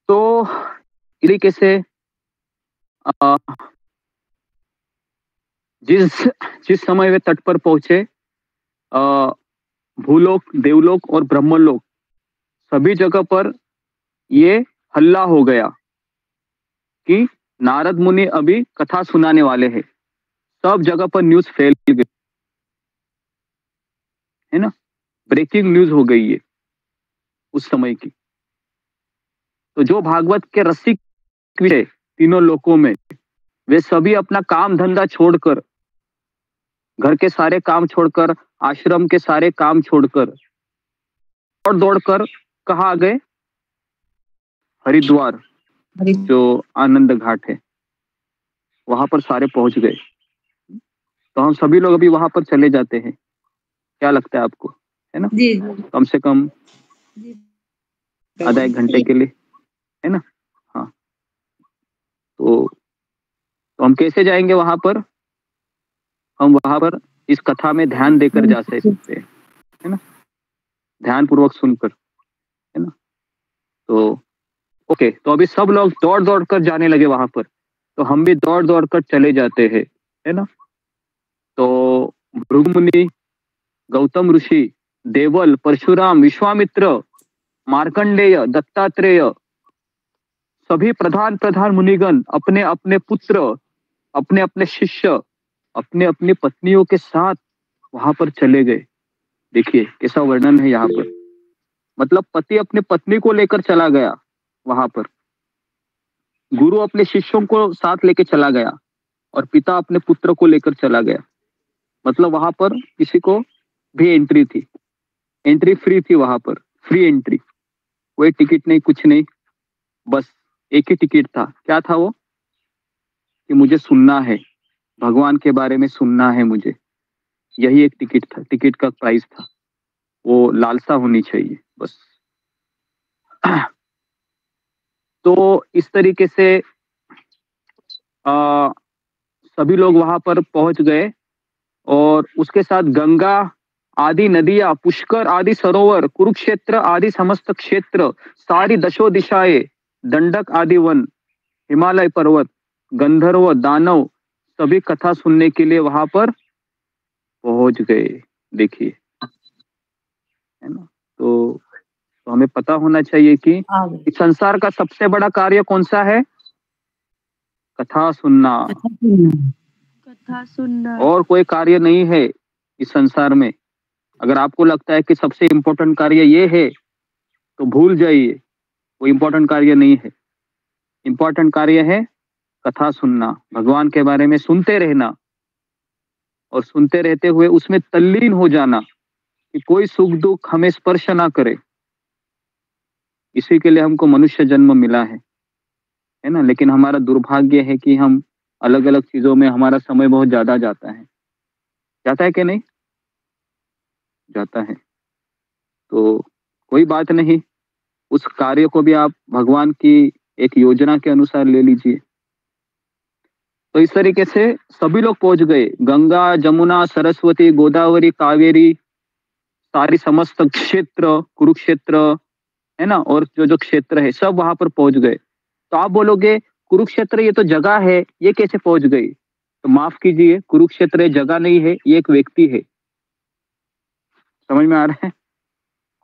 तो इस तरीके से जिस समय वे तट पर पहुंचे, भूलोक, देवलोक और ब्रह्मलोक सभी जगह पर ये हल्ला हो गया कि नारद मुनि अभी कथा सुनाने वाले हैं। सब जगह पर न्यूज फैल गई है ना, ब्रेकिंग न्यूज हो गई है उस समय की। तो जो भागवत के रसिक विषय तीनों लोकों में, वे सभी अपना काम धंधा छोड़कर, घर के सारे काम छोड़कर, आश्रम के सारे काम छोड़कर और दौड़कर कहाँ आ गए? हरिद्वार, जो आनंद घाट है, वहां पर सारे पहुंच गए। तो हम सभी लोग अभी वहां पर चले जाते हैं। क्या लगता है आपको, है ना? जी कम से कम आधा एक घंटे के लिए, है ना? हाँ, तो हम कैसे जाएंगे वहां पर? हम वहां पर इस कथा में ध्यान देकर जा सकते हैं, है ना, ध्यान पूर्वक सुनकर, है ना। तो ओके, तो अभी सब लोग दौड़ दौड़ कर जाने लगे वहां पर, तो हम भी दौड़ दौड़ कर चले जाते हैं, है ना। तो भृगु मुनि, गौतम ऋषि, देवल, परशुराम, विश्वामित्र, मार्कंडेय, दत्तात्रेय, सभी प्रधान प्रधान मुनिगण अपने अपने पुत्र, अपने अपने शिष्य, अपने अपनी पत्नियों के साथ वहां पर चले गए। देखिए कैसा वर्णन है यहाँ पर। मतलब पति अपने पत्नी को लेकर चला गया वहां पर, गुरु अपने शिष्यों को साथ लेकर चला गया, और पिता अपने पुत्र को लेकर चला गया। मतलब वहां पर किसी को भी एंट्री थी, एंट्री फ्री थी वहां पर, फ्री एंट्री, कोई टिकट नहीं, कुछ नहीं, बस एक ही टिकट था। क्या था वो? कि मुझे सुनना है, भगवान के बारे में सुनना है मुझे, यही एक टिकट था, टिकट का प्राइस था। वो लालसा होनी चाहिए बस। तो इस तरीके से सभी लोग वहां पर पहुंच गए, और उसके साथ गंगा आदि नदियां, पुष्कर आदि सरोवर, कुरुक्षेत्र आदि समस्त क्षेत्र, सारी दशो दिशाएं, दंडक आदि वन, हिमालय पर्वत, गंधर्व, दानव, सभी कथा सुनने के लिए वहां पर पहुंच गए। देखिए, है ना। तो हमें पता होना चाहिए कि इस संसार का सबसे बड़ा कार्य कौन सा है? कथा सुनना। कथा सुनना, और कोई कार्य नहीं है इस संसार में। अगर आपको लगता है कि सबसे इम्पोर्टेंट कार्य ये है, तो भूल जाइए, वो इम्पोर्टेंट कार्य नहीं है। इम्पोर्टेंट कार्य है कथा सुनना, भगवान के बारे में सुनते रहना, और सुनते रहते हुए उसमें तल्लीन हो जाना कि कोई सुख दुख हमें स्पर्श ना करे। इसी के लिए हमको मनुष्य जन्म मिला है ना। लेकिन हमारा दुर्भाग्य है कि हम अलग अलग चीजों में हमारा समय बहुत ज्यादा जाता है कि नहीं जाता है। तो कोई बात नहीं, उस कार्य को भी आप भगवान की एक योजना के अनुसार ले लीजिए। तो इस तरीके से सभी लोग पहुंच गए। गंगा, जमुना, सरस्वती, गोदावरी, कावेरी, सारी समस्त क्षेत्र, कुरुक्षेत्र, है ना, और जो जो क्षेत्र है सब वहां पर पहुंच गए। तो आप बोलोगे कुरुक्षेत्र ये तो जगह है, ये कैसे पहुंच गई? तो माफ कीजिए, कुरुक्षेत्र जगह नहीं है, ये एक व्यक्ति है। समझ में आ रहा है?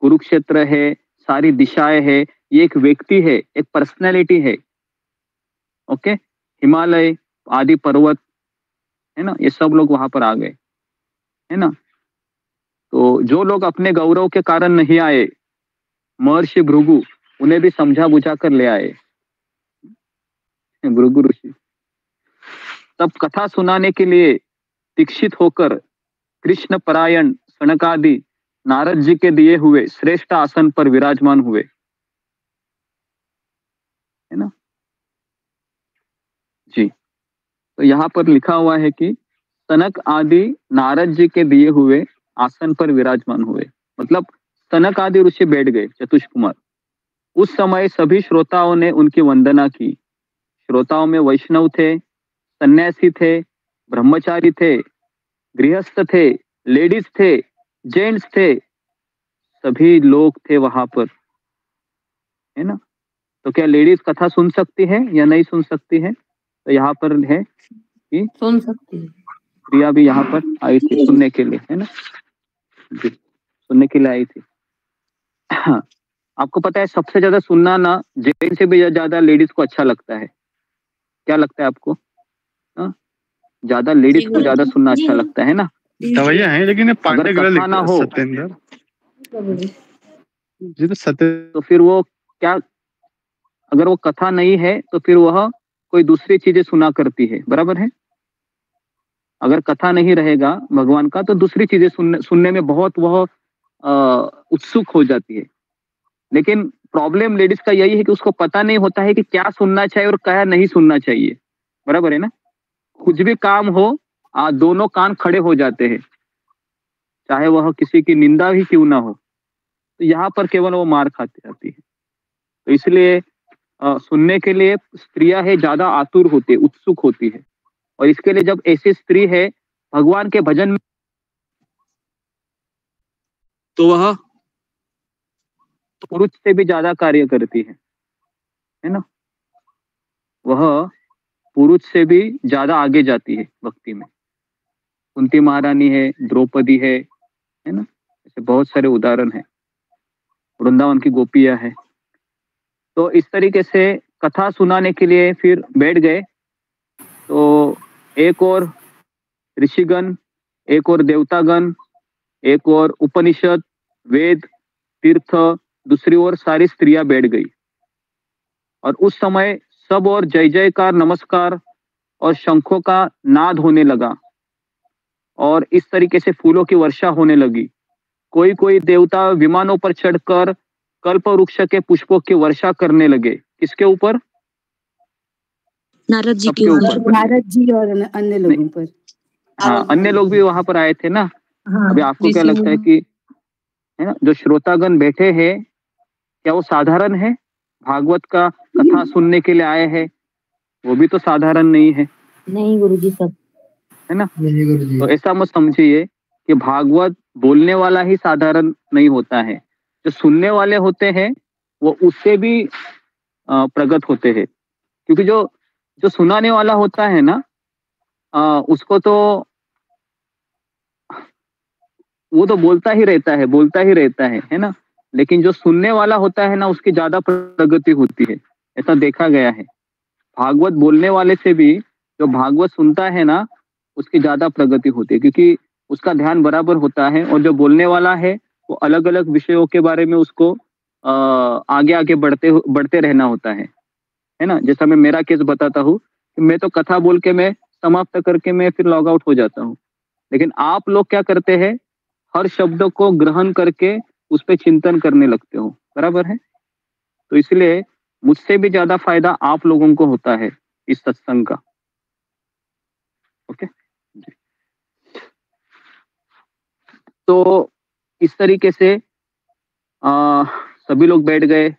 कुरुक्षेत्र है, सारी दिशाएं है, ये एक व्यक्ति है, एक पर्सनैलिटी है। ओके, हिमालय आदि पर्वत, है ना, ये सब लोग वहां पर आ गए, है ना। तो जो लोग अपने गौरव के कारण नहीं आए, महर्षि भृगु उन्हें भी समझा बुझा कर ले आए, भृगु ऋषि। तब कथा सुनाने के लिए दीक्षित होकर कृष्ण परायण सनकादि नारद जी के दिए हुए श्रेष्ठ आसन पर विराजमान हुए, है ना जी। तो यहाँ पर लिखा हुआ है कि सनक आदि नारद जी के दिए हुए आसन पर विराजमान हुए, मतलब सनक आदि ऋषि बैठ गए, चतुष्कुमार। उस समय सभी श्रोताओं ने उनकी वंदना की। श्रोताओं में वैष्णव थे, सन्यासी थे, ब्रह्मचारी थे, गृहस्थ थे, लेडीज थे, जेंट्स थे, सभी लोग थे वहां पर। है ना। तो क्या लेडीज कथा सुन सकती है या नहीं सुन सकती है? तो यहाँ पर है कि सुन सकती है। प्रिया भी यहाँ पर आई थी सुनने के लिए, है ना जी, सुनने के लिए आई थी। आपको पता है सबसे ज्यादा सुनना ना जेंट्स से भी ज्यादा लेडीज को अच्छा लगता है। क्या लगता है आपको? ज्यादा लेडीज को ज्यादा सुनना अच्छा लगता है ना। दवाइयाँ हैं लेकिन अगर कथा ना हो सत्येंद्र जी तो फिर वो क्या, अगर वो कथा नहीं है तो फिर वह कोई दूसरी चीजें सुना करती है, बराबर है। अगर कथा नहीं रहेगा भगवान का तो दूसरी चीजें सुनने में बहुत वह उत्सुक हो जाती है। लेकिन प्रॉब्लम लेडीज का यही है कि उसको पता नहीं होता है कि क्या सुनना चाहिए और क्या नहीं सुनना चाहिए, बराबर है ना। कुछ भी काम हो दोनों कान खड़े हो जाते हैं, चाहे वह किसी की निंदा ही क्यों ना हो। तो यहाँ पर केवल वो मार खाती रहती है। तो इसलिए सुनने के लिए स्त्रियां है ज्यादा आतुर होती है, उत्सुक होती है। और इसके लिए जब ऐसी स्त्री है भगवान के भजन में तो वह पुरुष से भी ज्यादा कार्य करती है ना। वह पुरुष से भी ज्यादा आगे जाती है भक्ति में। कुंती महारानी है, द्रौपदी है ना, ऐसे बहुत सारे उदाहरण हैं। वृंदावन की गोपियां है। तो इस तरीके से कथा सुनाने के लिए फिर बैठ गए। तो एक और ऋषिगण, एक और देवतागण, एक और उपनिषद, वेद, तीर्थ, दूसरी ओर सारी स्त्रियां बैठ गई। और उस समय सब और जय जयकार, नमस्कार और शंखों का नाद होने लगा। और इस तरीके से फूलों की वर्षा होने लगी। कोई कोई देवता विमानों पर चढ़कर कल्प वृक्ष के पुष्पों की वर्षा करने लगे। किसके ऊपर? नारद जी के ऊपर। नारद जी और अन्य लोगों पर। हाँ, अन्य लोग भी वहां पर आए थे ना। अभी आपको क्या लगता है कि है ना जो श्रोतागण बैठे हैं क्या वो साधारण है? भागवत का कथा सुनने के लिए आए हैं, वो भी तो साधारण नहीं है। नहीं गुरुजी, सब है ना। तो ऐसा मत समझिए कि भागवत बोलने वाला ही साधारण नहीं होता है, जो सुनने वाले होते हैं वो उससे भी प्रगत होते हैं। क्योंकि जो सुनाने वाला होता है ना उसको तो वो तो बोलता ही रहता है ना। लेकिन जो सुनने वाला होता है ना उसकी ज्यादा प्रगति होती है, ऐसा देखा गया है। भागवत बोलने वाले से भी जो भागवत सुनता है ना उसकी ज्यादा प्रगति होती है, क्योंकि उसका ध्यान बराबर होता है। और जो बोलने वाला है वो अलग अलग विषयों के बारे में उसको आगे आगे बढ़ते रहना होता है ना। जैसा मैं मेरा केस बताता हूँ कि मैं तो कथा बोल के मैं समाप्त करके मैं फिर लॉग आउट हो जाता हूँ। लेकिन आप लोग क्या करते हैं, हर शब्द को ग्रहण करके उस पर चिंतन करने लगते हो, बराबर है। तो इसलिए मुझसे भी ज्यादा फायदा आप लोगों को होता है इस सत्संग का। ओके। तो इस तरीके से सभी लोग बैठ गए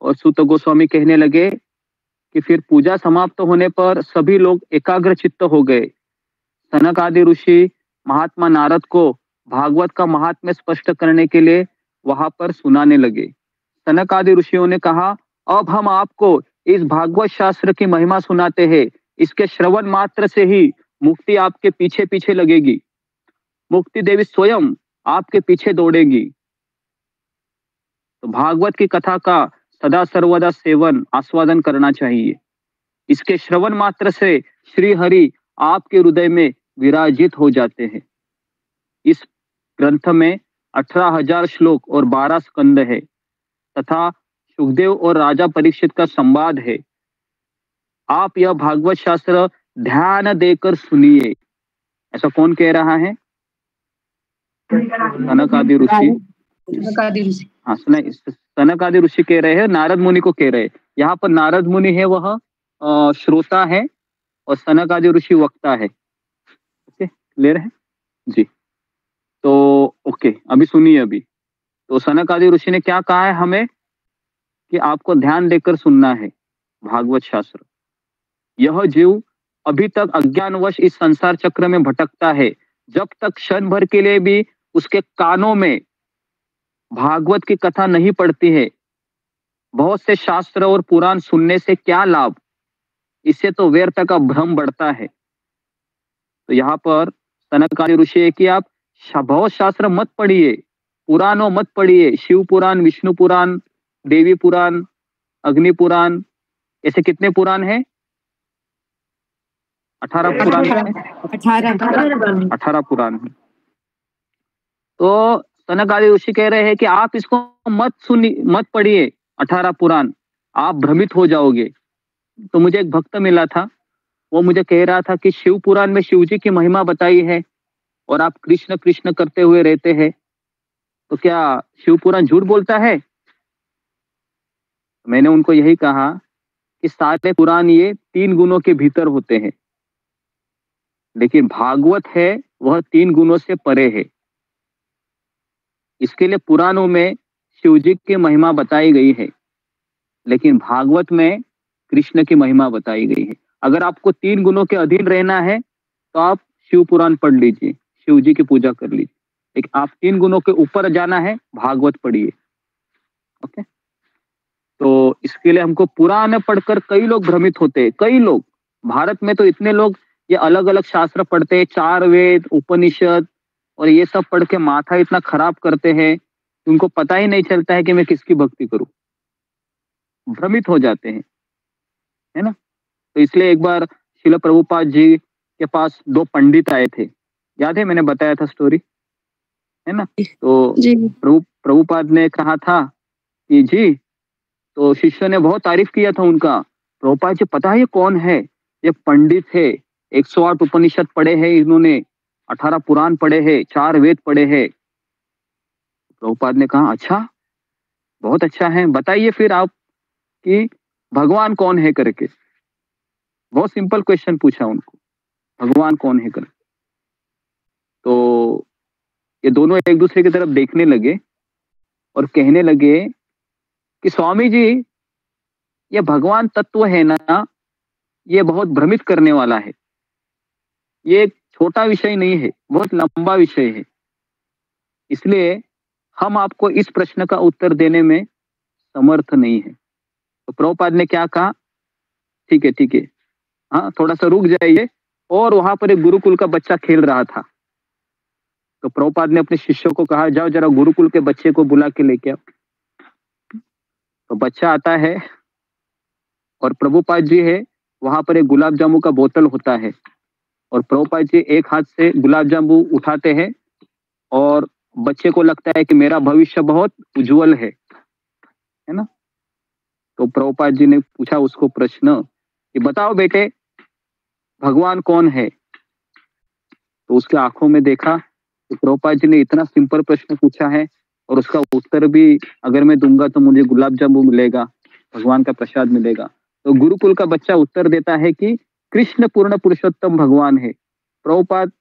और सूत गोस्वामी कहने लगे कि फिर पूजा समाप्त होने पर सभी लोग एकाग्र चित्त हो गए। सनक आदि ऋषि महात्मा नारद को भागवत का महात्म्य स्पष्ट करने के लिए वहां पर सुनाने लगे। सनक आदि ऋषियों ने कहा, अब हम आपको इस भागवत शास्त्र की महिमा सुनाते हैं। इसके श्रवण मात्र से ही मुक्ति आपके पीछे पीछे लगेगी। मुक्ति देवी स्वयं आपके पीछे दौड़ेगी। तो भागवत की कथा का सदा सर्वदा सेवन आस्वादन करना चाहिए। इसके श्रवण मात्र से श्री हरि आपके हृदय में विराजित हो जाते हैं। इस ग्रंथ में 18,000 श्लोक और 12 स्कंद है तथा सुखदेव और राजा परीक्षित का संवाद है। आप यह भागवत शास्त्र ध्यान देकर सुनिए। ऐसा कौन कह रहा है? सनक आदि ऋषि। हाँ, सनक आदि ऋषि कह रहे हैं, नारद मुनि को कह रहे हैं। यहाँ पर नारद मुनि है वह श्रोता है और सनक आदि ऋषि वक्ता है। ओके, क्लियर है जी। तो ओके, अभी सुनिए। अभी तो सनक आदि ऋषि ने क्या कहा है हमें कि आपको ध्यान देकर सुनना है भागवत शास्त्र। यह जीव अभी तक अज्ञानवश इस संसार चक्र में भटकता है। जब तक क्षण भर के लिए भी उसके कानों में भागवत की कथा नहीं पड़ती है बहुत से शास्त्र और पुराण सुनने से क्या लाभ, इससे तो व्यर्थ का भ्रम बढ़ता है। तो यहाँ पर सनकादि ऋषि है कि आप बहुत शास्त्र मत पढ़िए, पुराणों मत पढ़िए, शिव पुराण, विष्णु पुराण, देवी पुराण, अग्नि पुराण, ऐसे कितने पुराण है? 18 पुराण है, 18 पुराण है। तो सनकादि ऋषि कह रहे हैं कि आप इसको मत पढ़िए 18 पुराण, आप भ्रमित हो जाओगे। तो मुझे एक भक्त मिला था, वो मुझे कह रहा था कि शिव पुराण में शिव जी की महिमा बताई है और आप कृष्ण कृष्ण करते हुए रहते हैं, तो क्या शिव पुराण झूठ बोलता है? मैंने उनको यही कहा कि सारे पुराण ये 3 गुणों के भीतर होते हैं, लेकिन भागवत है वह 3 गुणों से परे है। इसके लिए पुराणों में शिव जी की महिमा बताई गई है, लेकिन भागवत में कृष्ण की महिमा बताई गई है। अगर आपको 3 गुणों के अधीन रहना है तो आप शिव पुराण पढ़ लीजिए, शिव जी की पूजा कर लीजिए, लेकिन आप 3 गुणों के ऊपर जाना है, भागवत पढ़िए। ओके, तो इसके लिए हमको पुराण पढ़कर कई लोग भ्रमित होते हैं। कई लोग, भारत में तो इतने लोग ये अलग अलग शास्त्र पढ़ते हैं, 4 वेद, उपनिषद और ये सब पढ़ के माथा इतना खराब करते हैं, उनको पता ही नहीं चलता है कि मैं किसकी भक्ति करूं, भ्रमित हो जाते हैं, है ना। तो इसलिए एक बार श्रील प्रभुपाद जी के पास 2 पंडित आए थे, याद है मैंने बताया था स्टोरी, है ना। तो प्रभुपाद ने कहा था कि जी, तो शिष्य ने बहुत तारीफ किया था उनका, प्रभुपाद जी पता है ये कौन है? ये पंडित है, 108 उपनिषद पढ़े हैं इन्होंने, 18 पुराण पढ़े हैं, 4 वेद पढ़े हैं। प्रभुपाद ने कहा अच्छा, बहुत अच्छा है, बताइए फिर आप कि भगवान कौन है करके। बहुत सिंपल क्वेश्चन पूछा उनको, भगवान कौन है करके। तो ये दोनों एक दूसरे की तरफ देखने लगे और कहने लगे कि स्वामी जी, ये भगवान तत्व है ना, ये बहुत भ्रमित करने वाला है, ये एक छोटा विषय नहीं है, बहुत लंबा विषय है, इसलिए हम आपको इस प्रश्न का उत्तर देने में समर्थ नहीं है। तो प्रभुपाद ने क्या कहा, ठीक है ठीक है, हाँ थोड़ा सा रुक जाइए। और वहां पर एक गुरुकुल का बच्चा खेल रहा था, तो प्रभुपाद ने अपने शिष्यों को कहा जाओ जरा गुरुकुल के बच्चे को बुला के लेके आओ। तो बच्चा आता है और प्रभुपाद जी है, वहां पर एक गुलाब जामुन का बोतल होता है और प्रभुपाद जी एक हाथ से गुलाब जामुन उठाते हैं और बच्चे को लगता है कि मेरा भविष्य बहुत उज्जवल है ना। तो प्रभुपाद जी ने पूछा उसको प्रश्न कि बताओ बेटे भगवान कौन है। तो उसके आंखों में देखा कि प्रभुपाद जी ने इतना सिंपल प्रश्न पूछा है और उसका उत्तर भी अगर मैं दूंगा तो मुझे गुलाब जामुन मिलेगा, भगवान का प्रसाद मिलेगा। तो गुरुकुल का बच्चा उत्तर देता है कि कृष्ण पूर्ण पुरुषोत्तम भगवान है। प्रभुपाद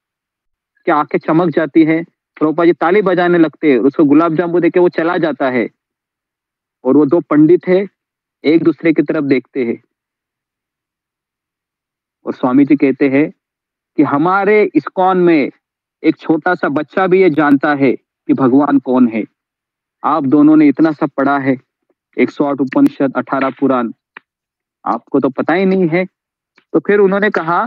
की आंखें चमक जाती है, प्रभुपाद जी ताली बजाने लगते हैं, उसको गुलाब जामुन देके वो चला जाता है और वो 2 पंडित है एक दूसरे की तरफ देखते हैं और स्वामी जी कहते हैं कि हमारे इस्कॉन में एक छोटा सा बच्चा भी ये जानता है कि भगवान कौन है। आप दोनों ने इतना सब पढ़ा है, 108 उपनिषद, 18 पुराण, आपको तो पता ही नहीं है। तो फिर उन्होंने कहा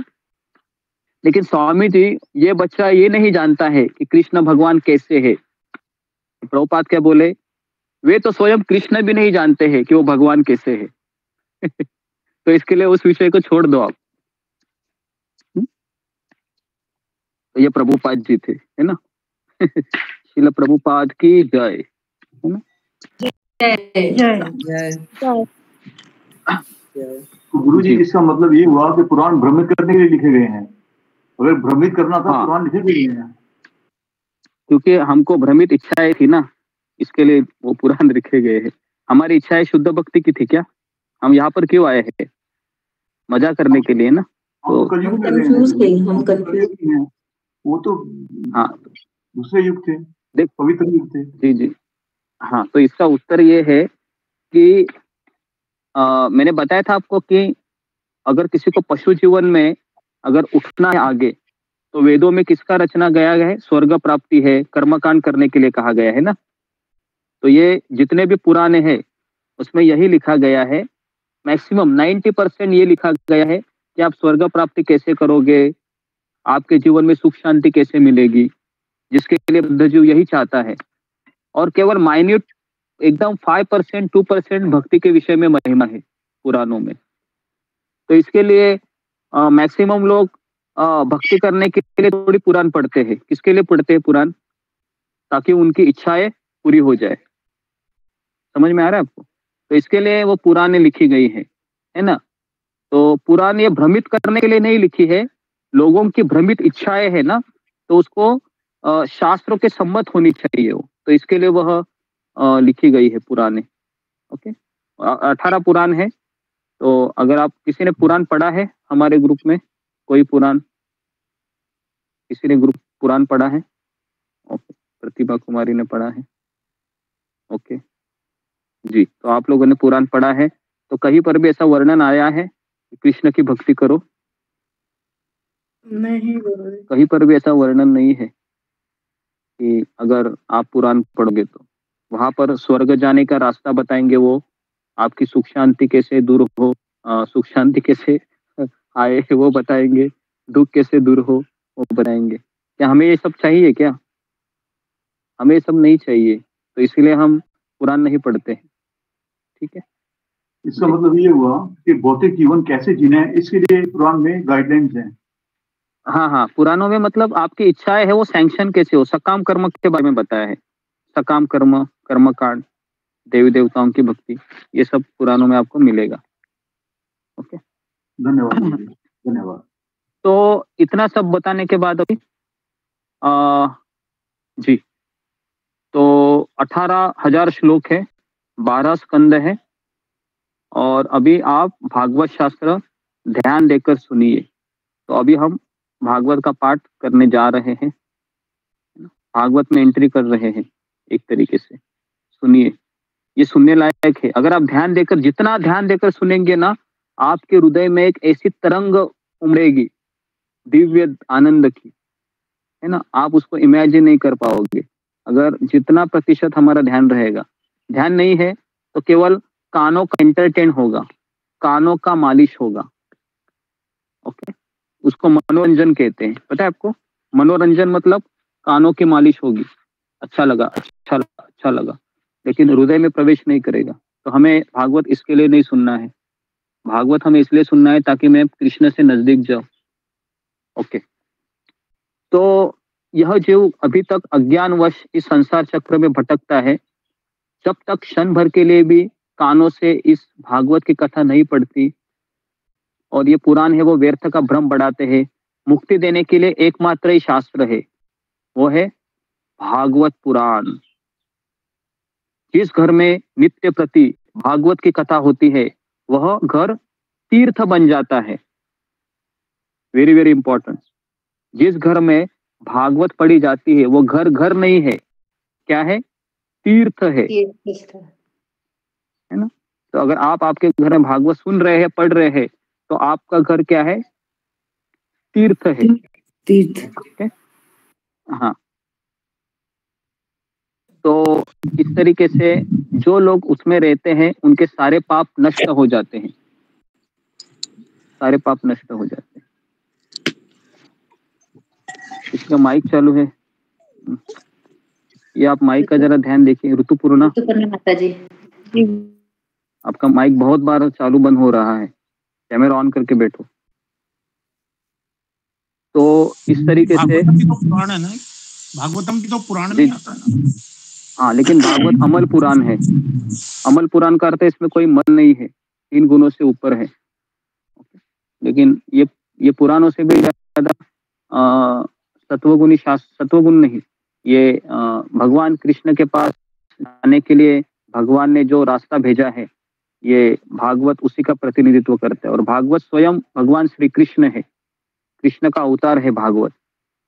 लेकिन स्वामी जी ये बच्चा ये नहीं जानता है कि कृष्ण भगवान कैसे है। प्रभुपाद क्या बोले, वे तो स्वयं कृष्ण भी नहीं जानते हैं कि वो भगवान कैसे है। तो इसके लिए उस विषय को छोड़ दो आप। तो ये प्रभुपाद जी थे, है ना। श्रील प्रभुपाद की जय, है ना। गुरु जी इसका मतलब ये हुआ कि पुराण भ्रमित करने के लिए लिखे गए हैं। अगर भ्रमित करना था पुराण लिखे गए हैं, क्योंकि हमको भ्रमित इच्छाएं थी ना, इसके लिए वो पुराण लिखे गए हैं। हमारी इच्छाएं शुद्ध भक्ति की थी क्या? हम यहाँ पर क्यों आए हैं? मजा करने के लिए ना। तो कंफ्यूज थे, हम कंफ्यूज हैं। वो तो हाँ दूसरे युग थे, देख पवित्र युग थे। जी जी हाँ। तो इसका उत्तर ये है कि मैंने बताया था आपको कि अगर किसी को पशु जीवन में अगर उठना है आगे, तो वेदों में किसका रचना गया है? स्वर्ग प्राप्ति है, कर्मकांड करने के लिए कहा गया है ना। तो ये जितने भी पुराने हैं उसमें यही लिखा गया है, मैक्सिमम 90% ये लिखा गया है कि आप स्वर्ग प्राप्ति कैसे करोगे, आपके जीवन में सुख शांति कैसे मिलेगी, जिसके लिए बुद्ध जीव यही चाहता है। और केवल माइन्यूट एकदम 5% 2% भक्ति के विषय में महिमा है पुराणों में। तो इसके लिए मैक्सिमम लोग भक्ति करने के लिए थोड़ी पुराण पढ़ते हैं। किसके लिए पढ़ते हैं पुराण? ताकि उनकी इच्छाएं पूरी हो जाए। समझ में आ रहा है आपको? तो इसके लिए वो पुराण लिखी गई है ना। तो पुराण ये भ्रमित करने के लिए नहीं लिखी है, लोगों की भ्रमित इच्छाएं है ना, तो उसको शास्त्रों के सम्मत होनी चाहिए वो, तो इसके लिए वह लिखी गई है पुराने। ओके, 18 पुराण है। तो अगर आप किसी ने पुराण पढ़ा है हमारे ग्रुप में, कोई पुराण, किसी ने ग्रुप पुराण पढ़ा है? ओके, प्रतिभा कुमारी ने पढ़ा है। ओके जी, तो आप लोगों ने पुराण पढ़ा है। तो कहीं पर भी ऐसा वर्णन आया है कि कृष्ण की भक्ति करो? नहीं, कहीं पर भी ऐसा वर्णन नहीं है कि अगर आप पुराण पढ़ोगे तो वहां पर स्वर्ग जाने का रास्ता बताएंगे, वो आपकी सुख शांति कैसे दूर हो, सुख शांति कैसे आए वो बताएंगे, दुख कैसे दूर हो वो बताएंगे। क्या हमें ये सब चाहिए? क्या हमें ये सब नहीं चाहिए, तो इसलिए हम पुराण नहीं पढ़ते हैं। ठीक है, इसका मतलब ये हुआ कि भौतिक जीवन कैसे जीना है, इसके लिए पुराण में गाइडलाइंस हैं। हाँ, पुराणों में मतलब आपकी इच्छाएं है वो सैंक्शन कैसे हो, सकाम कर्म के बारे में बताया है। सकाम कर्म, कर्मकांड, देवी देवताओं की भक्ति, ये सब पुराणों में आपको मिलेगा। ओके, धन्यवाद धन्यवाद। तो इतना सब बताने के बाद अभी जी, तो 18,000 श्लोक है, 12 स्कंद है, और अभी आप भागवत शास्त्र ध्यान देकर सुनिए। तो अभी हम भागवत का पाठ करने जा रहे हैं, भागवत में एंट्री कर रहे हैं एक तरीके से। सुनिए, ये सुनने लायक है। अगर आप ध्यान देकर, जितना ध्यान देकर सुनेंगे ना, आपके हृदय में एक ऐसी तरंग उमड़ेगी दिव्य आनंद की, है ना, आप उसको इमेजिन नहीं कर पाओगे। अगर जितना प्रतिशत हमारा ध्यान रहेगा, ध्यान नहीं है तो केवल कानों का एंटरटेन होगा, कानों का मालिश होगा। ओके, उसको मनोरंजन कहते हैं, पता है आपको? मनोरंजन मतलब कानों की मालिश होगी, अच्छा लगा, अच्छा लगा, लेकिन हृदय में प्रवेश नहीं करेगा। तो हमें भागवत इसके लिए नहीं सुनना है। भागवत हमें इसलिए सुनना है ताकि मैं कृष्ण से नजदीक जाऊं। ओके, तो यह जीव अभी तक अज्ञानवश इस संसार चक्र में भटकता है। जब तक क्षण भर के लिए भी कानों से इस भागवत की कथा नहीं पढ़ती और ये पुराण है वो व्यर्थ का भ्रम बढ़ाते हैं। मुक्ति देने के लिए एकमात्र ही शास्त्र है, वो है भागवत पुराण। जिस घर में नित्य प्रति भागवत की कथा होती है वह घर तीर्थ बन जाता है। Very very important. जिस घर में भागवत पढ़ी जाती है वो घर घर नहीं है, क्या है? तीर्थ है ना। तो अगर आप आपके घर में भागवत सुन रहे हैं, पढ़ रहे हैं, तो आपका घर क्या है? तीर्थ है, तीर्थ। okay? हाँ, तो इस तरीके से जो लोग उसमें रहते हैं उनके सारे पाप नष्ट हो जाते हैं, सारे पाप नष्ट हो जाते हैं। इसका माइक चालू है, ये आप माइक का जरा ध्यान देखिए। ऋतुपूर्णा माता जी, आपका माइक बहुत बार चालू बंद हो रहा है, कैमरा ऑन करके बैठो। तो इस तरीके से पुराण है ना, भागवतम की तो पुराण नहीं आता ना। हाँ, लेकिन भागवत अमल पुराण है। अमल पुराण का अर्थ है इसमें कोई मन नहीं है, 3 गुणों से ऊपर है। लेकिन ये पुराणों से भी ज्यादा सत्वगुणी शास्त्र, सत्वगुण नहीं, ये भगवान कृष्ण के पास आने के लिए भगवान ने जो रास्ता भेजा है, ये भागवत उसी का प्रतिनिधित्व करता है। और भागवत स्वयं भगवान श्री कृष्ण है, कृष्ण का अवतार है भागवत,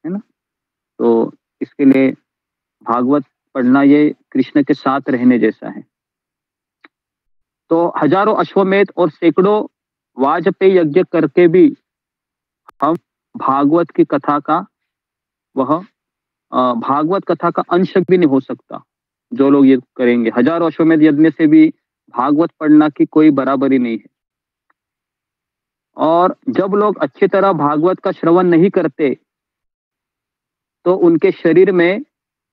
है ना। तो इसके लिए भागवत पढ़ना ये कृष्ण के साथ रहने जैसा है। तो हजारों अश्वमेध और सैकड़ों वाजपेयी यज्ञ करके भी हम भागवत की कथा का, वह भागवत कथा का अंश भी नहीं हो सकता। जो लोग ये करेंगे, हजारों अश्वमेध यज्ञ से भी भागवत पढ़ना की कोई बराबरी नहीं है। और जब लोग अच्छी तरह भागवत का श्रवण नहीं करते तो उनके शरीर में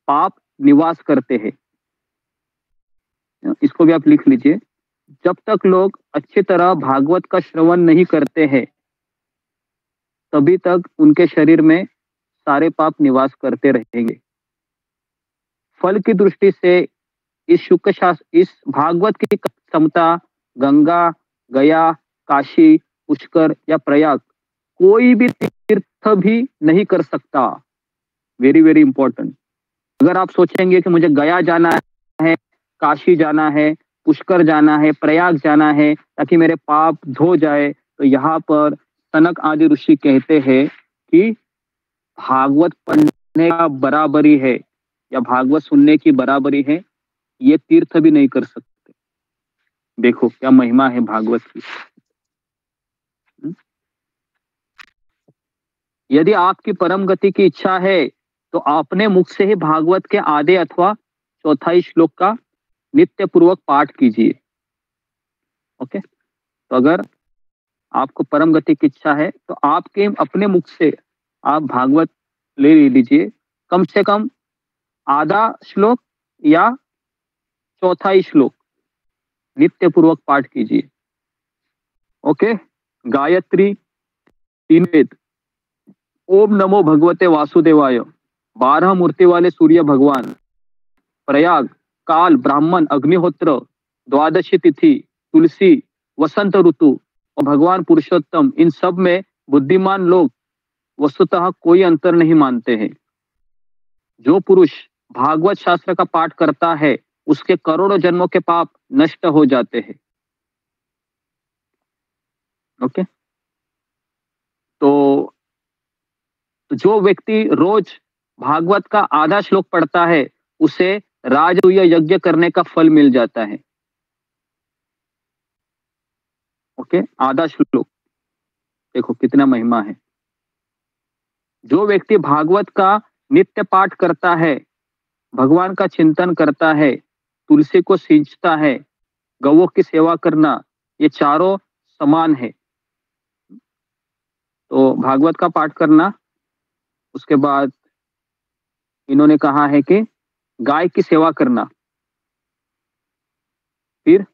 पाप निवास करते हैं। इसको भी आप लिख लीजिए। जब तक लोग अच्छी तरह भागवत का श्रवण नहीं करते हैं तभी तक उनके शरीर में सारे पाप निवास करते रहेंगे। फल की दृष्टि से इस शुक्ल शास्त्र, इस भागवत की क्षमता गंगा, गया, काशी, पुष्कर या प्रयाग कोई भी तीर्थ भी नहीं कर सकता। Very very important. अगर आप सोचेंगे कि मुझे गया जाना है, काशी जाना है, पुष्कर जाना है, प्रयाग जाना है ताकि मेरे पाप धो जाए, तो यहाँ पर सनक आदि ऋषि कहते हैं कि भागवत पढ़ने का बराबरी है या भागवत सुनने की बराबरी है, ये तीर्थ भी नहीं कर सकते। देखो क्या महिमा है भागवत की। यदि आपकी परम गति की इच्छा है तो अपने मुख से ही भागवत के आधे अथवा चौथाई श्लोक का नित्य पूर्वक पाठ कीजिए। ओके, तो अगर आपको परम गति की इच्छा है तो आपके अपने मुख से आप भागवत ले लीजिए, कम से कम आधा श्लोक या चौथाई श्लोक नित्य पूर्वक पाठ कीजिए। ओके, गायत्री, तीन वेद, ओम नमो भगवते वासुदेवाय, 12 मूर्ति वाले सूर्य भगवान, प्रयाग, काल, ब्राह्मण, अग्निहोत्र, द्वादशी तिथि, तुलसी, वसंत ऋतु और भगवान पुरुषोत्तम, इन सब में बुद्धिमान लोग वस्तुतः कोई अंतर नहीं मानते हैं। जो पुरुष भागवत शास्त्र का पाठ करता है उसके करोड़ों जन्मों के पाप नष्ट हो जाते हैं। ओके, तो जो व्यक्ति रोज भागवत का आधा श्लोक पढ़ता है उसे राजसूय यज्ञ करने का फल मिल जाता है। ओके, आधा श्लोक, देखो कितना महिमा है। जो व्यक्ति भागवत का नित्य पाठ करता है, भगवान का चिंतन करता है, तुलसी को सींचता है, गौओं की सेवा करना, ये चारों समान है। तो भागवत का पाठ करना, उसके बाद इन्होंने कहा है कि गाय की सेवा करना, फिर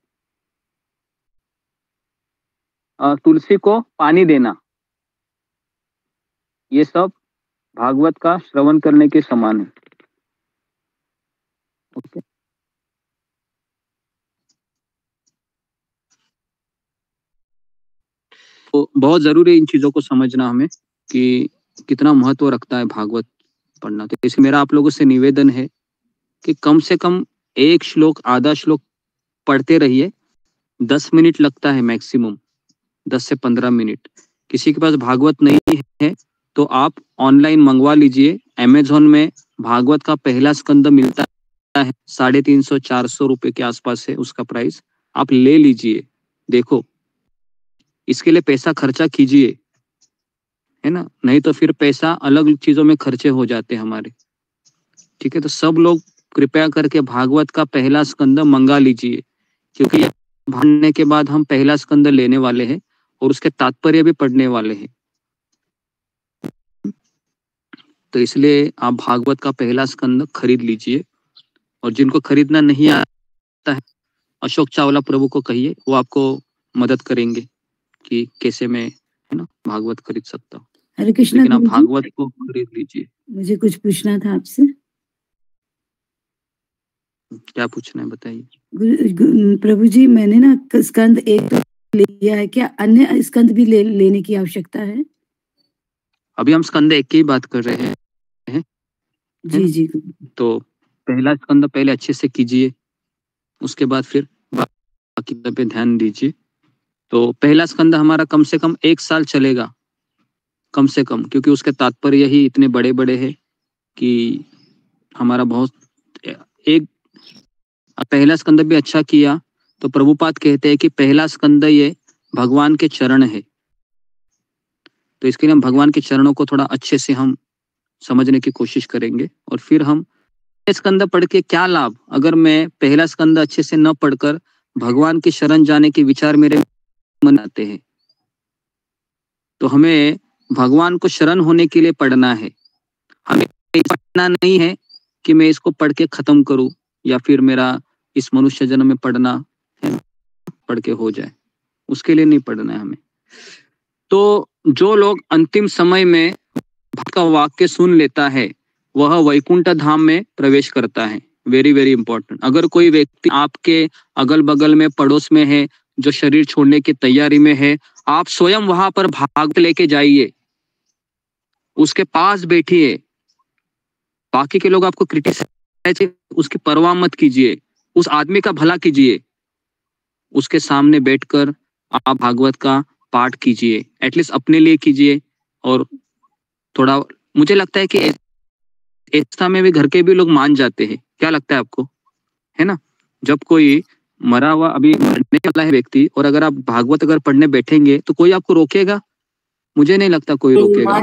तुलसी को पानी देना, ये सब भागवत का श्रवण करने के समान है। ओके, तो बहुत जरूरी है इन चीजों को समझना हमें कि कितना महत्व रखता है भागवत पढ़ना। तो इसलिए मेरा आप लोगों से निवेदन है कि कम से कम एक श्लोक, आधा श्लोक पढ़ते रहिए। 10 मिनट लगता है मैक्सिमम, 10 से 15 मिनट। किसी के पास भागवत नहीं है तो आप ऑनलाइन मंगवा लीजिए। अमेज़न में भागवत का पहला स्कंद मिलता है, 350-400 रुपए के आसपास है उसका प्राइस, आप ले लीजिए। देखो, इसके लिए पैसा खर्चा कीजिए, है ना, नहीं तो फिर पैसा अलग चीजों में खर्चे हो जाते हैं हमारे। ठीक है, तो सब लोग कृपया करके भागवत का पहला स्कंद मंगा लीजिए, क्योंकि भागने के बाद हम पहला स्कंद लेने वाले हैं और उसके तात्पर्य भी पढ़ने वाले हैं। तो इसलिए आप भागवत का पहला स्कंद खरीद लीजिए। और जिनको खरीदना नहीं आता है, अशोक चावला प्रभु को कहिए, वो आपको मदद करेंगे कि कैसे मैं, है ना, भागवत खरीद सकता हूँ। हरे कृष्णा, लेकिन आप भागवत को खरीद लीजिए। मुझे कुछ पूछना था आपसे। क्या पूछना है बताइए। प्रभु जी, मैंने ना स्कंद 1 तो लिया है, क्या अन्य स्कंद भी लेने की आवश्यकता है? अभी हम स्कंद 1 की बात कर रहे हैं। जी। तो पहला स्कंद पहले अच्छे से कीजिए, उसके बाद फिर बाकी पे ध्यान दीजिए। तो पहला स्कंद हमारा कम से कम 1 साल चलेगा, कम से कम, क्योंकि उसके तात्पर्य ही इतने बड़े बड़े हैं कि हमारा बहुत एक पहला स्कंद भी अच्छा किया तो प्रभुपाद कहते हैं कि पहला स्कंद ये भगवान के चरण है। तो इसके लिए हम भगवान के चरणों को थोड़ा अच्छे से हम समझने की कोशिश करेंगे। और फिर हम स्कंद पढ़ के क्या लाभ, अगर मैं पहला स्कंद अच्छे से न पढ़कर भगवान की शरण जाने के विचार मेरे मन में आते हैं। तो हमें भगवान को शरण होने के लिए पढ़ना है। हमें पढ़ना नहीं है कि मैं इसको पढ़ के खत्म करूं या फिर मेरा इस मनुष्य जन्म में पढ़ना है पढ़ के हो जाए, उसके लिए नहीं पढ़ना है हमें। तो जो लोग अंतिम समय में भक्त का वाक्य सुन लेता है वह वैकुंठ धाम में प्रवेश करता है। Very very important. अगर कोई व्यक्ति आपके अगल बगल में पड़ोस में है जो शरीर छोड़ने की तैयारी में है, आप स्वयं वहां पर भाग लेके जाइए, उसके पास बैठिए। बाकी के लोग आपको क्रिटिसाइज, उसकी परवाह मत कीजिए, उस आदमी का भला कीजिए। उसके सामने बैठकर आप भागवत का पाठ कीजिए, एटलीस्ट अपने लिए कीजिए। और थोड़ा मुझे लगता है कि ऐसा में भी घर के भी लोग मान जाते हैं। क्या लगता है आपको, है ना? जब कोई मरा हुआ अभी मरने वाला है व्यक्ति और अगर आप भागवत अगर पढ़ने बैठेंगे तो कोई आपको रोकेगा? मुझे नहीं लगता कोई रोकेगा,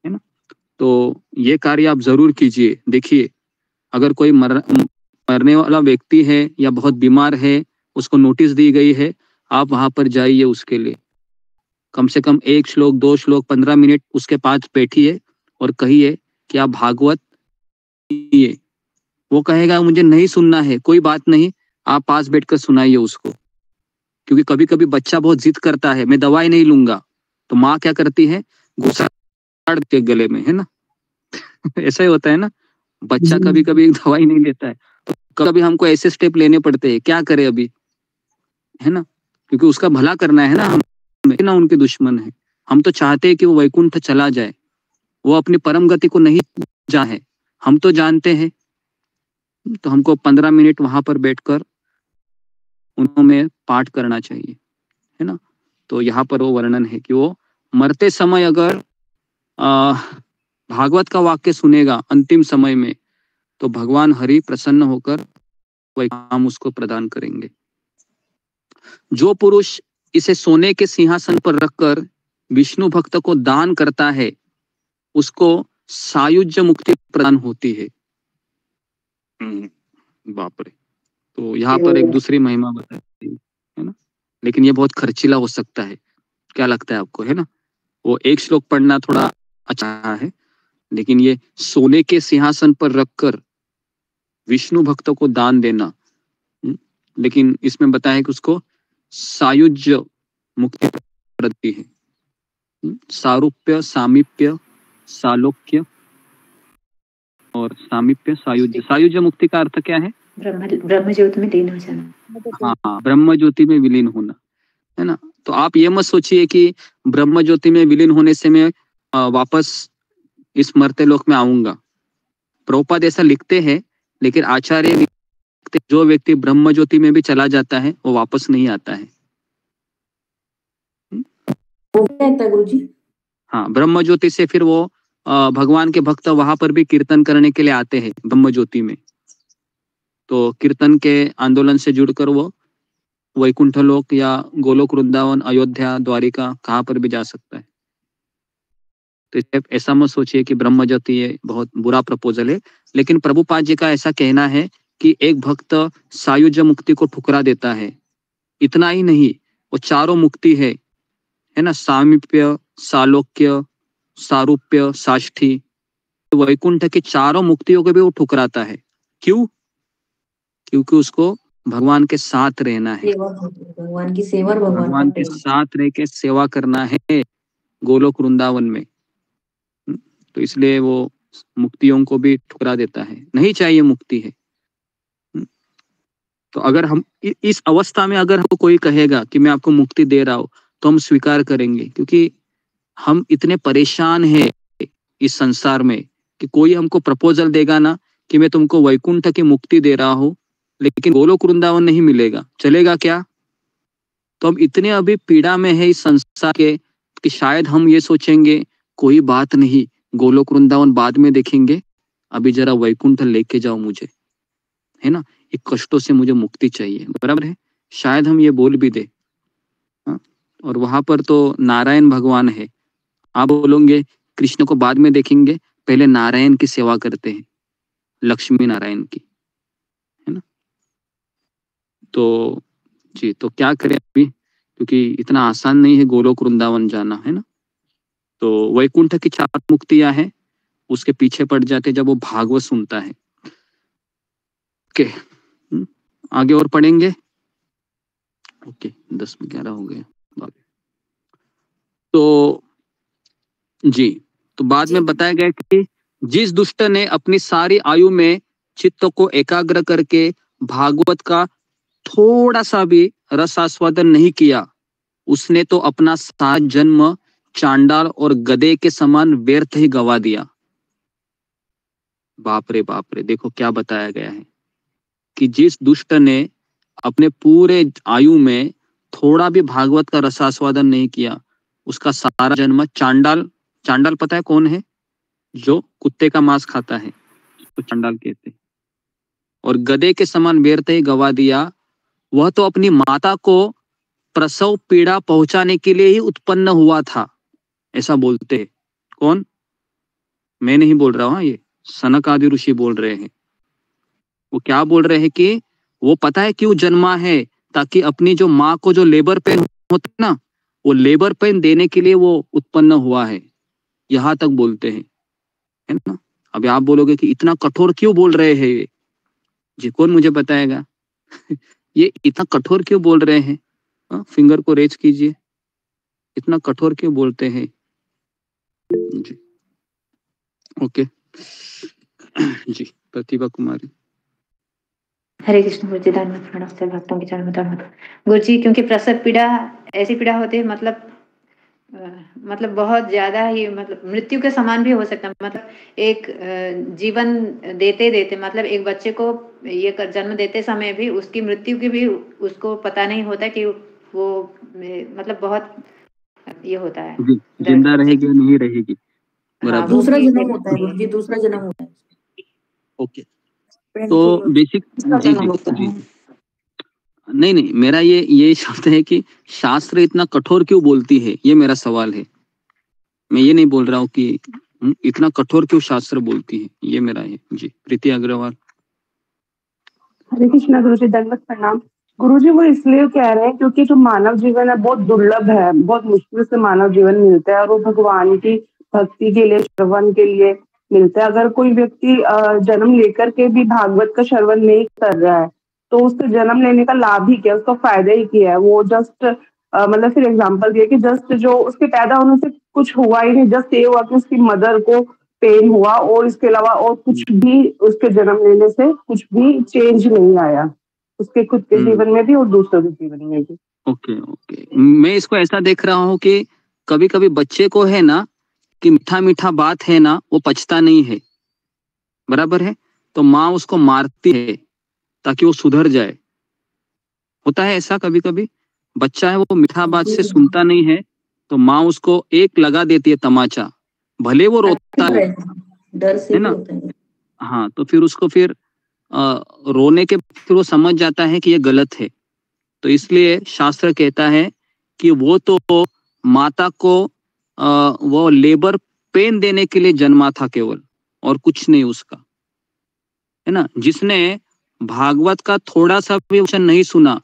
है ना? तो ये कार्य आप जरूर कीजिए। देखिए, अगर कोई मरने वाला व्यक्ति है या बहुत बीमार है, उसको नोटिस दी गई है, आप वहां पर जाइए, उसके लिए कम से कम 1 श्लोक 2 श्लोक 15 मिनट उसके पास बैठिए और कहिए कि आप भागवत सुनिए। वो कहेगा मुझे नहीं सुनना है, कोई बात नहीं, आप पास बैठकर सुनाइए उसको। क्योंकि कभी कभी बच्चा बहुत जिद करता है, मैं दवाई नहीं लूंगा, तो माँ क्या करती है, गुस्सा के गले में, है ना? ऐसा ही होता है ना, बच्चा कभी कभी दवाई नहीं लेता है, तो कभी हमको ऐसे स्टेप लेने पड़ते हैं। क्या करे अभी, है ना? क्योंकि उसका भला करना है ना, हम ना उनके दुश्मन है। हम तो चाहते हैं कि वो वैकुंठ चला जाए, वो अपनी परम गति को नहीं जा है, हम तो जानते हैं। तो हमको 15 मिनट वहां पर बैठकर उन्होंने पाठ करना चाहिए, है ना? तो यहाँ पर वो वर्णन है कि वो मरते समय अगर भागवत का वाक्य सुनेगा अंतिम समय में, तो भगवान हरि प्रसन्न होकर वही काम उसको प्रदान करेंगे। जो पुरुष इसे सोने के सिंहासन पर रखकर विष्णु भक्त को दान करता है, उसको सायुज्य मुक्ति प्रदान होती है। बाप रे। तो यहाँ पर एक दूसरी महिमा बताई है ना, लेकिन ये बहुत खर्चीला हो सकता है। क्या लगता है आपको, है ना? वो 1 श्लोक पढ़ना थोड़ा अच्छा है, लेकिन ये सोने के सिंहासन पर रखकर विष्णु भक्तों को दान देना, लेकिन इसमें बताया कि उसको सायुज्य मुक्ति प्रदान है। सारूप्य, सामीप्य, सालोक्य और सामीप्य, सायुज्य। सायुज्य मुक्ति का अर्थ क्या है? ब्रह्म ज्योति में लीन हो जाना। हाँ, ब्रह्म ज्योति में विलीन होना, है ना? तो आप ये मत सोचिए कि ब्रह्म ज्योति में विलीन होने से मैं वापस इस मरते लोक में आऊंगा। प्रभुपाद ऐसा लिखते हैं, लेकिन आचार्य लिखते जो व्यक्ति ब्रह्म ज्योति में भी चला जाता है वो वापस नहीं आता है। गुरुजी? हाँ, ब्रह्म ज्योति से फिर वो भगवान के भक्त वहां पर भी कीर्तन करने के लिए आते हैं ब्रह्म ज्योति में। तो कीर्तन के आंदोलन से जुड़कर वो वैकुंठ लोक या गोलोक, वृंदावन, अयोध्या, द्वारिका कहाँ पर भी जा सकता है। तो ऐसा मत सोचिए कि ब्रह्म ज्योति ये बहुत बुरा प्रपोजल है। लेकिन प्रभुपाद जी का ऐसा कहना है कि एक भक्त सायुज्य मुक्ति को ठुकरा देता है। इतना ही नहीं, वो चारों मुक्ति है ना, सामीप्य, सालोक्य, सारूप्य, साष्ठी, वैकुंठ की चारों मुक्तियों को भी वो ठुकराता है। क्यों? क्योंकि उसको भगवान के साथ रहना है, भगवान की सेवा, भगवान के साथ रह के सेवा करना है गोलोक वृंदावन में। तो इसलिए वो मुक्तियों को भी ठुकरा देता है, नहीं चाहिए मुक्ति है। तो अगर हम इस अवस्था में अगर हमको कोई कहेगा कि मैं आपको मुक्ति दे रहा हूं, तो हम स्वीकार करेंगे, क्योंकि हम इतने परेशान हैं इस संसार में कि कोई हमको प्रपोजल देगा ना कि मैं तुमको वैकुंठ की मुक्ति दे रहा हूं, लेकिन गोलोक वृंदावन नहीं मिलेगा, चलेगा क्या? तो हम इतने अभी पीड़ा में है इस संसार के कि शायद हम ये सोचेंगे कोई बात नहीं, गोलोक वृंदावन बाद में देखेंगे, अभी जरा वैकुंठ लेके जाओ मुझे, है ना, एक कष्टों से मुझे मुक्ति चाहिए। बराबर है, शायद हम ये बोल भी दे। और वहां पर तो नारायण भगवान है, आप बोलोगे कृष्ण को बाद में देखेंगे, पहले नारायण की सेवा करते हैं, लक्ष्मी नारायण की, है ना। तो जी, तो क्या करें अभी, क्योंकि इतना आसान नहीं है गोलोक वृंदावन जाना, है ना। तो वैकुंठ की 4 मुक्तियां हैं, उसके पीछे पड़ जाते जब वो भागवत सुनता है। ओके, आगे और पढ़ेंगे। ओके, 10 में 11 हो गए। तो जी, तो बाद में बताया गया कि जिस दुष्ट ने अपनी सारी आयु में चित्त को एकाग्र करके भागवत का थोड़ा सा भी रस आस्वादन नहीं किया, उसने तो अपना सारा जन्म चांडाल और गधे के समान व्यर्थ ही गवा दिया। बाप रे, देखो क्या बताया गया है कि जिस दुष्ट ने अपने पूरे आयु में थोड़ा भी भागवत का रसास्वादन नहीं किया, उसका सारा जन्म चांडाल पता है कौन है? जो कुत्ते का मांस खाता है, तो चांडाल कहते हैं। और गधे के समान व्यर्थ ही गवा दिया। वह तो अपनी माता को प्रसव पीड़ा पहुंचाने के लिए ही उत्पन्न हुआ था, ऐसा बोलते हैं। कौन? मैं नहीं बोल रहा हूं, ये सनक आदि ऋषि बोल रहे हैं। वो क्या बोल रहे हैं कि वो पता है क्यों जन्मा है, ताकि अपनी जो माँ को जो लेबर पेन होता है ना, वो लेबर पेन देने के लिए वो उत्पन्न हुआ है, यहां तक बोलते हैं, है ना। अभी आप बोलोगे कि इतना कठोर क्यों बोल रहे हैं ये, जी कौन मुझे बताएगा? ये इतना कठोर क्यों बोल रहे हैं? फिंगर को रेज कीजिए, इतना कठोर क्यों बोलते हैं जी। ओके जी, प्रतिभा कुमारी। हरे कृष्ण गुरु जी, धन्यवाद प्रणाम से भक्तों के चरण में धन्यवाद गुरु जी। क्योंकि प्रसव पीड़ा ऐसी पीड़ा होती है, मतलब बहुत ज्यादा ही, मतलब मृत्यु के समान भी हो सकता है। मतलब एक जीवन देते देते, मतलब एक बच्चे को ये जन्म देते समय भी उसकी मृत्यु की भी उसको पता नहीं होता कि वो मतलब बहुत ये होता है, जिंदा रहेगी या नहीं रहेगी। हाँ, दूसरा जन्म होता है गुरु जी, दूसरा जन्म होता है। ओके, तो बेसिक जी, नहीं, मेरा ये शब्द है कि शास्त्र इतना कठोर क्यों बोलती है, ये मेरा सवाल है। मैं ये नहीं बोल रहा हूँ कि इतना कठोर क्यों शास्त्र बोलती है, ये मेरा है जी। प्रीति अग्रवाल। हरे कृष्णा गुरु जी, दंडवत प्रणाम। गुरु जी, वो इसलिए कह रहे हैं क्योंकि जो मानव जीवन है बहुत दुर्लभ है, बहुत मुश्किल से मानव जीवन मिलता है, और वो भगवान की भक्ति के लिए, श्रवण के लिए मिलता है। अगर कोई व्यक्ति जन्म लेकर के भी भागवत का श्रवण नहीं कर रहा है, तो उससे जन्म लेने का लाभ ही क्या, उसका फायदा ही क्या है। वो जस्ट मतलब फिर एग्जांपल दिया कि जस्ट जो उसके पैदा होने से कुछ हुआ ही नहीं, जस्ट ये हुआ कि उसकी मदर को पेन हुआ, और इसके अलावा और कुछ भी उसके जन्म लेने से कुछ भी चेंज नहीं आया उसके खुद के जीवन में भी और दूसरों के जीवन में भी। ओके, मैं इसको ऐसा देख रहा हूँ कि कभी कभी बच्चे को है ना कि मीठा मीठा बात है ना, वो पचता नहीं है, बराबर है, तो माँ उसको मारती है ताकि वो सुधर जाए। होता है ऐसा, कभी कभी बच्चा है वो मीठा बात से सुनता नहीं है, तो माँ उसको एक लगा देती है तमाचा, भले वो रोता है, डर से है ना। हाँ, तो फिर उसको रोने के फिर वो समझ जाता है कि ये गलत है। तो इसलिए शास्त्र कहता है कि वो तो माता को वो लेबर पेन देने के लिए जन्मा था केवल, और कुछ नहीं उसका, है ना। जिसने भागवत का थोड़ा सा भी वचन नहीं सुना,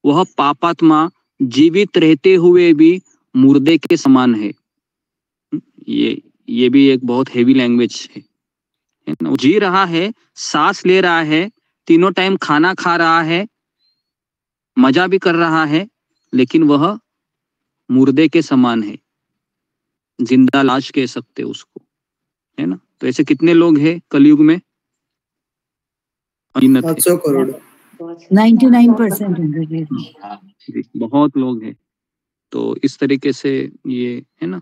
वह पापात्मा जीवित रहते हुए भी मुर्दे के समान है। ये भी एक बहुत हेवी लैंग्वेज है ना। जी रहा है, सांस ले रहा है, तीनों टाइम खाना खा रहा है, मजा भी कर रहा है, लेकिन वह मुर्दे के समान है, जिंदा लाश कह सकते उसको, है ना। तो ऐसे कितने लोग हैं कलयुग में? 700 करोड़ 99% बहुत लोग हैं। तो इस तरीके से ये है ना।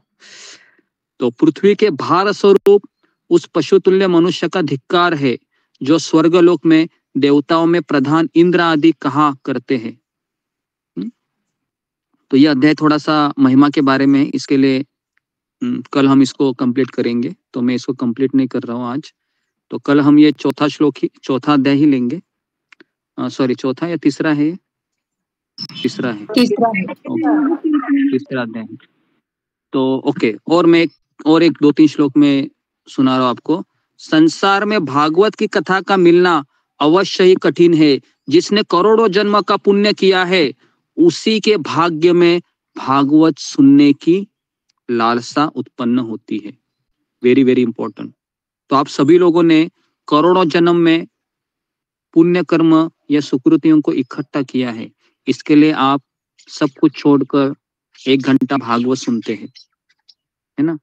तो पृथ्वी के भार स्वरूप उस पशुतुल्य मनुष्य का धिक्कार है, जो स्वर्गलोक में देवताओं में प्रधान इंद्र आदि कहा करते हैं। तो ये अध्याय थोड़ा सा महिमा के बारे में, इसके लिए कल हम इसको कंप्लीट करेंगे, तो मैं इसको कंप्लीट नहीं कर रहा हूँ आज। तो कल हम ये चौथा अध्याय ही लेंगे। सॉरी, चौथा या तीसरा है? तीसरा है, तीसरा अध्याय। तो ओके, और मैं और एक 2-3 श्लोक में सुना रहा हूं आपको। संसार में भागवत की कथा का मिलना अवश्य ही कठिन है। जिसने करोड़ों जन्म का पुण्य किया है उसी के भाग्य में भागवत सुनने की लालसा उत्पन्न होती है। Very very important. तो आप सभी लोगों ने करोड़ों जन्म में पुण्य कर्म या सुकृतियों को इकट्ठा किया है, इसके लिए आप सब कुछ छोड़कर 1 घंटा भागवत सुनते हैं, है ना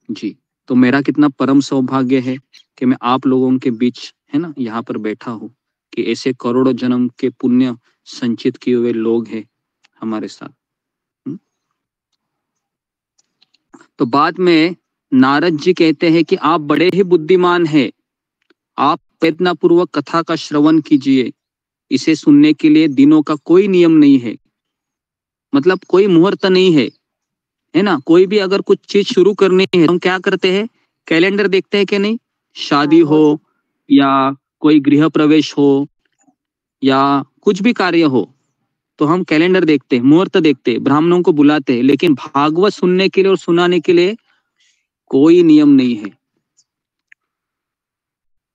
जी। तो मेरा कितना परम सौभाग्य है कि मैं आप लोगों के बीच, है ना, यहाँ पर बैठा हूँ कि ऐसे करोड़ों जन्म के पुण्य संचित किए हुए लोग हैं हमारे साथ। तो बाद में नारद जी कहते हैं कि आप बड़े ही बुद्धिमान हैं, आप प्रयत्न पूर्वक कथा का श्रवण कीजिए। इसे सुनने के लिए दिनों का कोई नियम नहीं है, मतलब कोई मुहूर्त नहीं है, है ना। कोई भी अगर कुछ चीज शुरू करनी है हम क्या करते हैं, कैलेंडर देखते हैं कि नहीं। शादी हो या कोई गृह प्रवेश हो या कुछ भी कार्य हो तो हम कैलेंडर देखते हैं, मुहूर्त देखते हैं, ब्राह्मणों को बुलाते हैं। लेकिन भागवत सुनने के लिए और सुनाने के लिए कोई नियम नहीं है।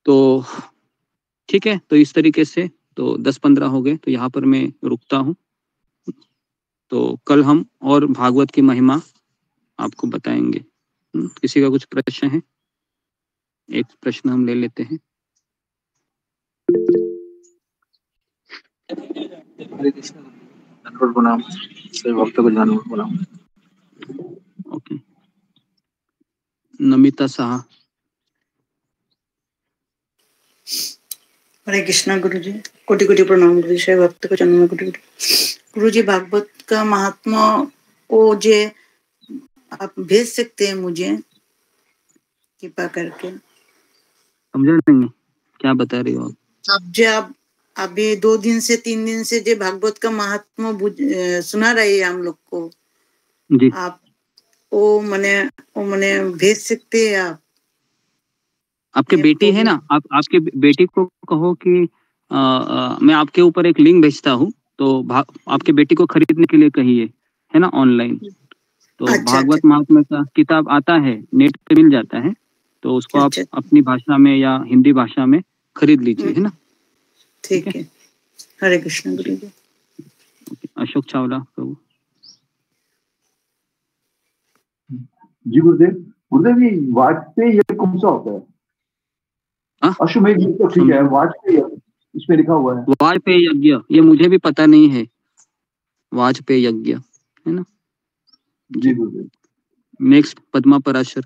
तो ठीक है, तो इस तरीके से तो 10-15 हो गए, तो यहाँ पर मैं रुकता हूँ। तो कल हम और भागवत की महिमा आपको बताएंगे। किसी का कुछ प्रश्न है? एक प्रश्न हम ले लेते हैं। हरे कृष्ण, धन्यवाद प्रणाम, सभी भक्तों को धन्यवाद प्रणाम। ओके, नमिता साहा। हरे कृष्णा गुरुजी, कोटि कोटि प्रणाम गुरुजी, सभी भक्त को चरणों में कोटि कोटि। गुरुजी, भागवत का महात्मा को जे आप भेज सकते हैं मुझे कृपा करके? समझा नहीं, क्या बता रही हो आप? अब जो आप अभी 2 दिन से 3 दिन से जो भागवत का महात्मा सुना रहे हैं हम लोग को जी, आप वो मने भेज सकते हैं आप? आपके बेटी है ना, आप आपके बेटी को कहो कि मैं आपके ऊपर एक लिंक भेजता हूँ, तो आपके बेटी को खरीदने के लिए कहिए, है ना, ऑनलाइन। तो भागवत महात्मा का किताब आता है, नेट पे मिल जाता है, तो उसको आप अपनी भाषा में या हिंदी भाषा में खरीद लीजिए, है ना। ठीक है, हरे कृष्ण गुरु जी। अशोक चावला प्रभु। जी गुरुदेव, गुरुदेव ये वाजपेयी यज्ञ कौन सा होता है? अश्वमेध यज्ञ तो ठीक है, वाजपेयी इसमें लिखा हुआ है। वाजपेयी यज्ञ ये मुझे भी पता नहीं है, वाजपेयी यज्ञ, है ना जी गुरुदेव। नेक्स्ट पद्मा पराशर।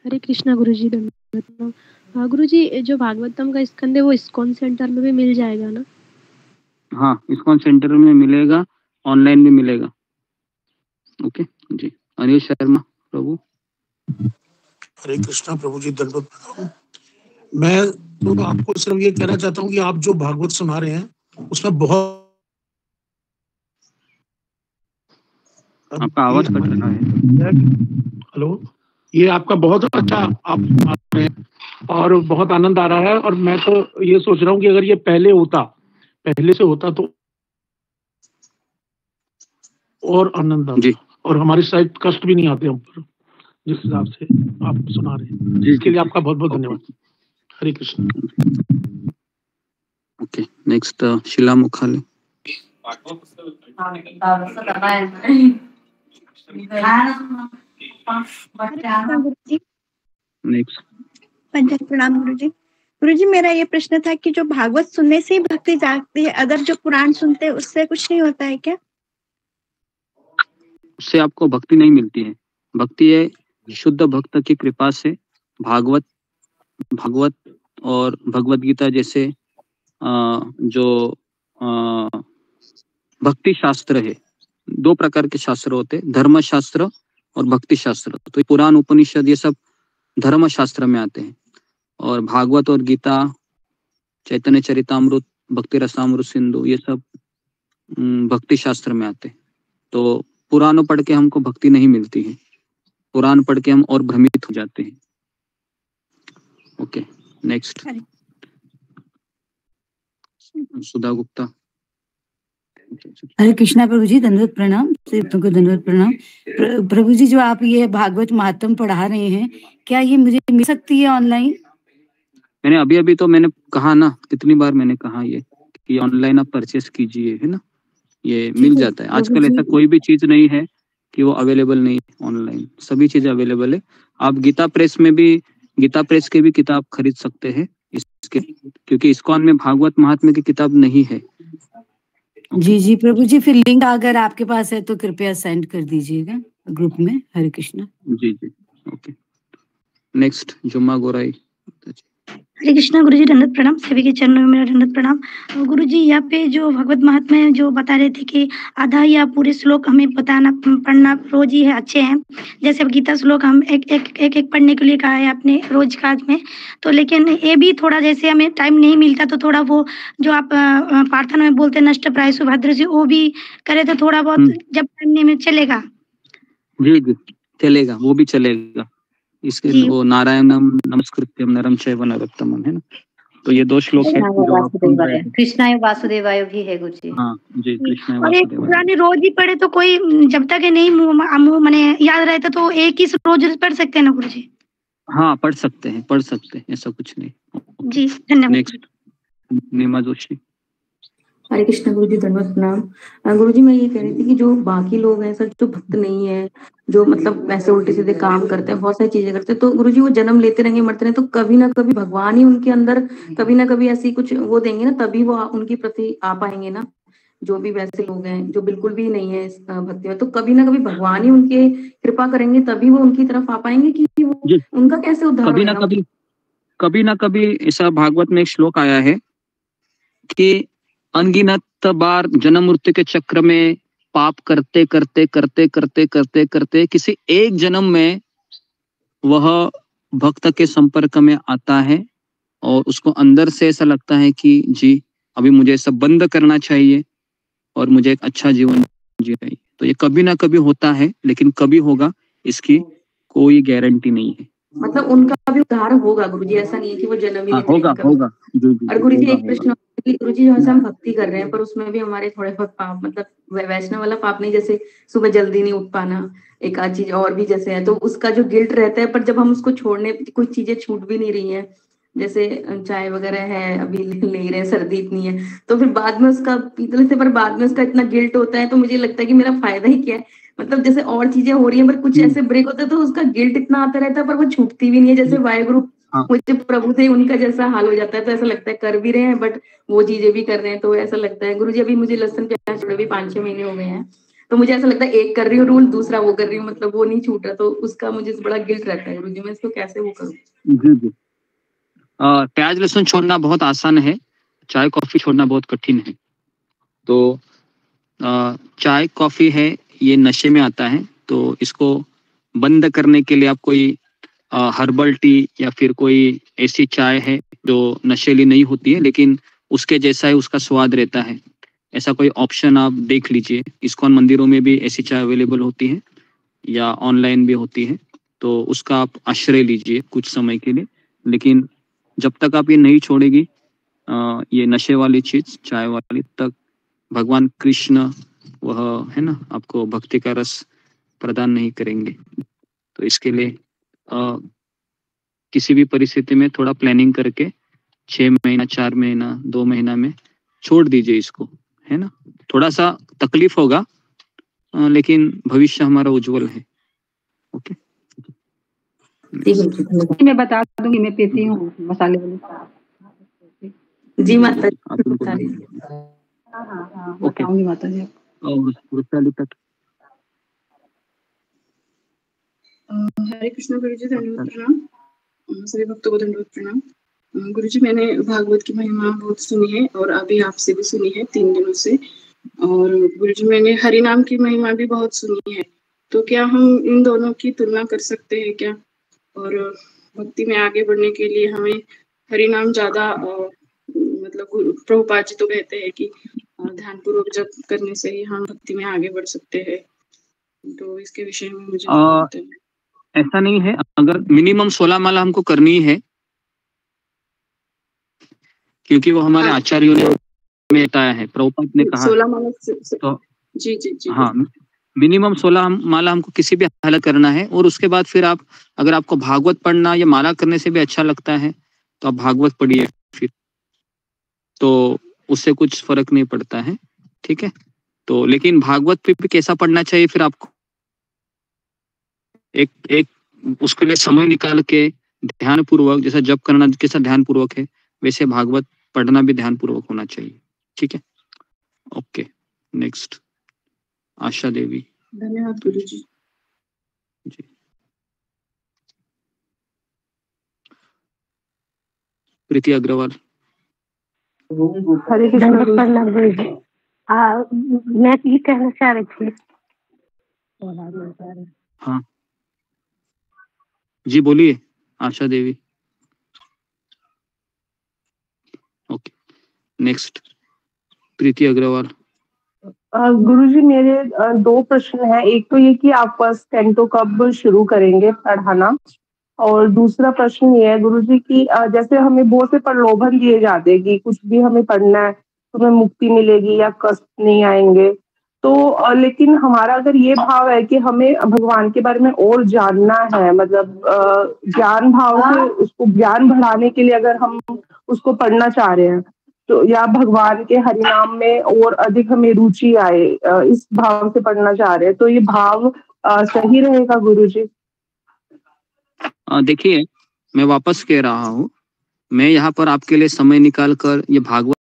हरे कृष्णा गुरुजी, धन्यवाद। गुरुजी, जो भागवतम का स्कंद है वो इस्कॉन सेंटर में भी मिल जाएगा ना? हाँ, इस्कॉन सेंटर में मिलेगा, ऑनलाइन भी मिलेगा। ओके जी। अनिल शर्मा प्रभु। हरे कृष्णा प्रभु जी, धन्यवाद प्रणाम। मैं तो आपको सिर्फ ये कहना चाहता हूँ कि आप जो भागवत सुना रहे हैं उसमें बहुत आपका आवाज कट रहा है। हेलो, ये आपका बहुत अच्छा आप सुना रहे हैं और बहुत आनंद आ रहा है। और मैं तो ये सोच रहा हूँ कि अगर ये पहले से होता तो और आनंद आता, और हमारे शायद कष्ट भी नहीं आते हम पर, जिस हिसाब से आप सुना रहे हैं। इसके लिए आपका बहुत बहुत धन्यवाद। Hare Krishna. Okay, next Sheela Mukhale. Next panchayat प्रणाम गुरुजी। गुरुजी, मेरा ये प्रश्न था कि जो भागवत सुनने से ही भक्ति जागती है, अगर जो पुराण सुनते हैं उससे कुछ नहीं होता है क्या? उससे आपको भक्ति नहीं मिलती है। भक्ति है शुद्ध भक्त की कृपा से। भागवत और भगवत गीता जैसे जो भक्ति शास्त्र है, 2 प्रकार के शास्त्र होते हैं, धर्म शास्त्र और भक्ति शास्त्र। तो पुराण उपनिषद ये सब धर्म शास्त्र में आते हैं, और भागवत और गीता, चैतन्य चरितामृत, भक्ति रसामृत सिंधु, ये सब भक्ति शास्त्र में आते हैं। तो पुराण पढ़ के हमको भक्ति नहीं मिलती है, पुराण पढ़ के हम और भ्रमित हो जाते हैं। ओके, नेक्स्ट सुधा गुप्ता। हरे कृष्णा प्रभु जी, धन्यवाद प्रणाम, तुमको धन्यवाद प्रणाम। प्रभु जी, जो आप ये भागवत महात्म पढ़ा रहे हैं, क्या ये मुझे मिल सकती है ऑनलाइन? मैंने अभी अभी तो मैंने कहा ना, कितनी बार मैंने कहा ये कि ऑनलाइन आप परचेस कीजिए, है ना, ये मिल जाता है। आजकल ऐसा कोई भी चीज नहीं है कि वो अवेलेबल नहीं है, ऑनलाइन सभी चीजें अवेलेबल है। आप गीता प्रेस के भी किताब खरीद सकते हैं इसके, क्योंकि इस्कॉन में भागवत महात्म्य की किताब नहीं है। जी जी प्रभु जी, फिर लिंक अगर आपके पास है तो कृपया सेंड कर दीजिएगा ग्रुप में। हरे कृष्णा। जी जी, ओके। नेक्स्ट जुम्मा गोराई। हरे कृष्णा गुरुजी, दंडवत प्रणाम। सभी के चरणों में मेरा दंडवत प्रणाम। गुरुजी, यहाँ पे जो भगवत महात्मा है जो बता रहे थे कि आधा या पूरे श्लोक हमें बताना पढ़ना रोज ही है, अच्छे हैं। जैसे अब गीता श्लोक हम एक पढ़ने के लिए कहा है आपने रोज काज में, तो लेकिन ये भी थोड़ा जैसे हमें टाइम नहीं मिलता तो थोड़ा वो जो आप प्रार्थना में बोलते हैं नष्ट प्राय सुभद्र जी, वो भी करे तो थोड़ा बहुत जब टाइम नहीं में चलेगा। जी जी चलेगा, वो भी चलेगा। इसके वो नारायणम नमस्कृत्यम नरम चैव नरोत्तमम है ना, तो ये 2 श्लोक है जो कृष्णाय वासुदेवाय भी है गुरुजी। हाँ जी, कृष्णाय और एक पुराने रोज ही पढ़े तो कोई जब तक नहीं मुंह माने याद रहता तो एक ही रोज पढ़ सकते हैं ना गुरुजी? हाँ पढ़ सकते हैं, ऐसा कुछ नहीं। जी धन्यवाद। नेक्स्ट नीमा जोशी। हरे कृष्ण गुरुजी, धन्यवाद प्रणाम। गुरुजी, मैं ये कह रही थी कि जो बाकी लोग हैं सर, जो भक्त नहीं है, जो मतलब ऐसे उल्टे सीधे काम करते हैं, बहुत सारी चीजें करते हैं, तो गुरुजी वो जन्म लेते रहेंगे मरते रहेंगे, तो कभी ना कभी भगवान ही उनके अंदर कभी ना कभी ऐसी कुछ वो देंगे ना, तभी वो उनकी प्रति आ पाएंगे ना। जो भी वैसे लोग हैं जो बिल्कुल भी नहीं है इस भक्ति में, तो कभी ना कभी भगवान ही उनके कृपा करेंगे तभी वो उनकी तरफ आ पाएंगे, कि वो उनका कैसे उद्धार होगा? कभी ना कभी ऐसा भागवत में एक श्लोक आया है कि अनगिनत बार जन्म मृत्यु के चक्र में पाप करते करते करते करते करते करते किसी एक जन्म में वह भक्त के संपर्क में आता है और उसको अंदर से ऐसा लगता है कि जी अभी मुझे सब बंद करना चाहिए और मुझे एक अच्छा जीवन जीना चाहिए। तो ये कभी ना कभी होता है, लेकिन कभी होगा इसकी कोई गारंटी नहीं है। मतलब उनका भी उद्धार होगा गुरुजी, ऐसा नहीं है कि वो जन्म ही होगा। और गुरुजी एक प्रश्न, गुरुजी जैसे हम भक्ति कर रहे हैं पर उसमें भी हमारे थोड़े बहुत पाप, मतलब वैष्णव वाला पाप नहीं, जैसे सुबह जल्दी नहीं उठ पाना, एक आध चीज और भी जैसे है, तो उसका जो गिल्ट रहता है, पर जब हम उसको छोड़ने कुछ चीजें छूट भी नहीं रही है, जैसे चाय वगैरह है अभी ले रहे हैं, सर्दी इतनी है, तो फिर बाद में उसका पीते लेते, पर बाद में उसका इतना गिल्ट होता है, तो मुझे लगता है कि मेरा फायदा ही क्या है। मतलब जैसे और चीजें हो रही है पर कुछ ऐसे ब्रेक होते हैं तो उसका गिल्ट इतना आता रहता है पर वो छूटती भी नहीं है। जैसे वाहेगुरु मुझे प्रभु थे, उनका जैसा हाल हो जाता है, तो ऐसा लगता है कर भी रहे हैं बट वो चीजें भी कर रहे हैं, तो ऐसा लगता है गुरुजी अभी मुझे लहसुन प्याज छोड़े भी 5-6 महीने हो गए हैं, तो मुझे ऐसा लगता है एक कर रही हूँ रूल, दूसरा वो कर रही हूँ, मतलब वो नहीं छूट रहा, तो उसका मुझे बड़ा गिल्ट रहता है गुरुजी, मैं इसको कैसे वो करूँ? जी प्याज लहसुन छोड़ना बहुत आसान है, चाय कॉफी छोड़ना बहुत कठिन है। तो चाय कॉफी है ये नशे में आता है, तो इसको बंद करने के लिए आप कोई हर्बल टी या फिर कोई ऐसी चाय है जो नशेली नहीं होती है लेकिन उसके जैसा है, उसका स्वाद रहता है, ऐसा कोई ऑप्शन आप देख लीजिए। इस्कॉन मंदिरों में भी ऐसी चाय अवेलेबल होती है या ऑनलाइन भी होती है, तो उसका आप आश्रय लीजिए कुछ समय के लिए। लेकिन जब तक आप ये नहीं छोड़ेगी ये नशे वाली चीज चाय वाली, तक भगवान कृष्ण वह है ना आपको भक्ति का रस प्रदान नहीं करेंगे। तो इसके लिए किसी भी परिस्थिति में थोड़ा प्लानिंग करके 6 महीना 4 महीना 2 महीना में छोड़ दीजिए इसको, है ना। थोड़ा सा तकलीफ होगा लेकिन भविष्य हमारा उज्जवल है। ओके मैं बता दूंगी, मैं पीती हूँ मसाले वाली। जी माता जी, हाँ बताऊंगी माता जी। हरे कृष्ण गुरुजी, धन्यवाद प्रणाम। सभी भक्तों को धन्यवाद प्रणाम। गुरुजी, मैंने भागवत की महिमा बहुत सुनी है और अभी आपसे भी सुनी है 3 दिनों से, और गुरुजी मैंने हरि नाम की महिमा भी बहुत सुनी है, तो क्या हम इन दोनों की तुलना कर सकते हैं क्या? और भक्ति में आगे बढ़ने के लिए हमें हरि नाम ज्यादा मतलब प्रभुपाद जी तो कहते हैं कि ध्यान पूर्वक जप करने से ही हम भक्ति में आगे बढ़ सकते हैं, तो इसके विषय में मुझे ऐसा नहीं है। अगर मिनिमम 16 माला हमको करनी है, क्योंकि वो हमारे आचार्यों ने बताया है, प्रभुपाद ने कहा 16 माला तो जी जी जी हाँ मिनिमम 16 माला हमको किसी भी हालत करना है। और उसके बाद फिर आप अगर आपको भागवत पढ़ना या माला करने से भी अच्छा लगता है तो आप भागवत पढ़िए फिर, तो उससे कुछ फर्क नहीं पड़ता है, ठीक है। तो लेकिन भागवत पे भी कैसा पढ़ना चाहिए फिर आपको, एक उसके लिए समय निकाल के ध्यान पूर्वक, जैसा जप करना कैसा ध्यान पूर्वक है, वैसे भागवत पढ़ना भी ध्यान पूर्वक होना चाहिए, ठीक है। Okay, next Asha Devi. धन्यवाद गुरुजी। जी, प्रीति अग्रवाल। हरे कृष्ण प्रणाम गुरुजी। मैं ये कहना चाह रही थी। हाँ जी बोलिए आशा देवी। ओके, नेक्स्ट प्रीति अग्रवाल। गुरुजी मेरे दो प्रश्न हैं। एक तो ये कि आप फर्स्ट कैंटो कब शुरू करेंगे पढ़ाना, और दूसरा प्रश्न ये है गुरुजी कि जैसे हमें बहुत से प्रलोभन दिए जाते हैं कि कुछ भी हमें पढ़ना है तो हमें मुक्ति मिलेगी या कष्ट नहीं आएंगे, तो लेकिन हमारा अगर ये भाव है कि हमें भगवान के बारे में और जानना है, मतलब ज्ञान भाव से उसको ज्ञान बढ़ाने के लिए अगर हम उसको पढ़ना चाह रहे हैं, तो या भगवान के हरिनाम में और अधिक हमें रुचि आए, इस भाव से पढ़ना चाह रहे हैं, तो ये भाव सही रहेगा गुरुजी? देखिए मैं वापस कह रहा हूँ, मैं यहाँ पर आपके लिए समय निकाल कर ये भागवत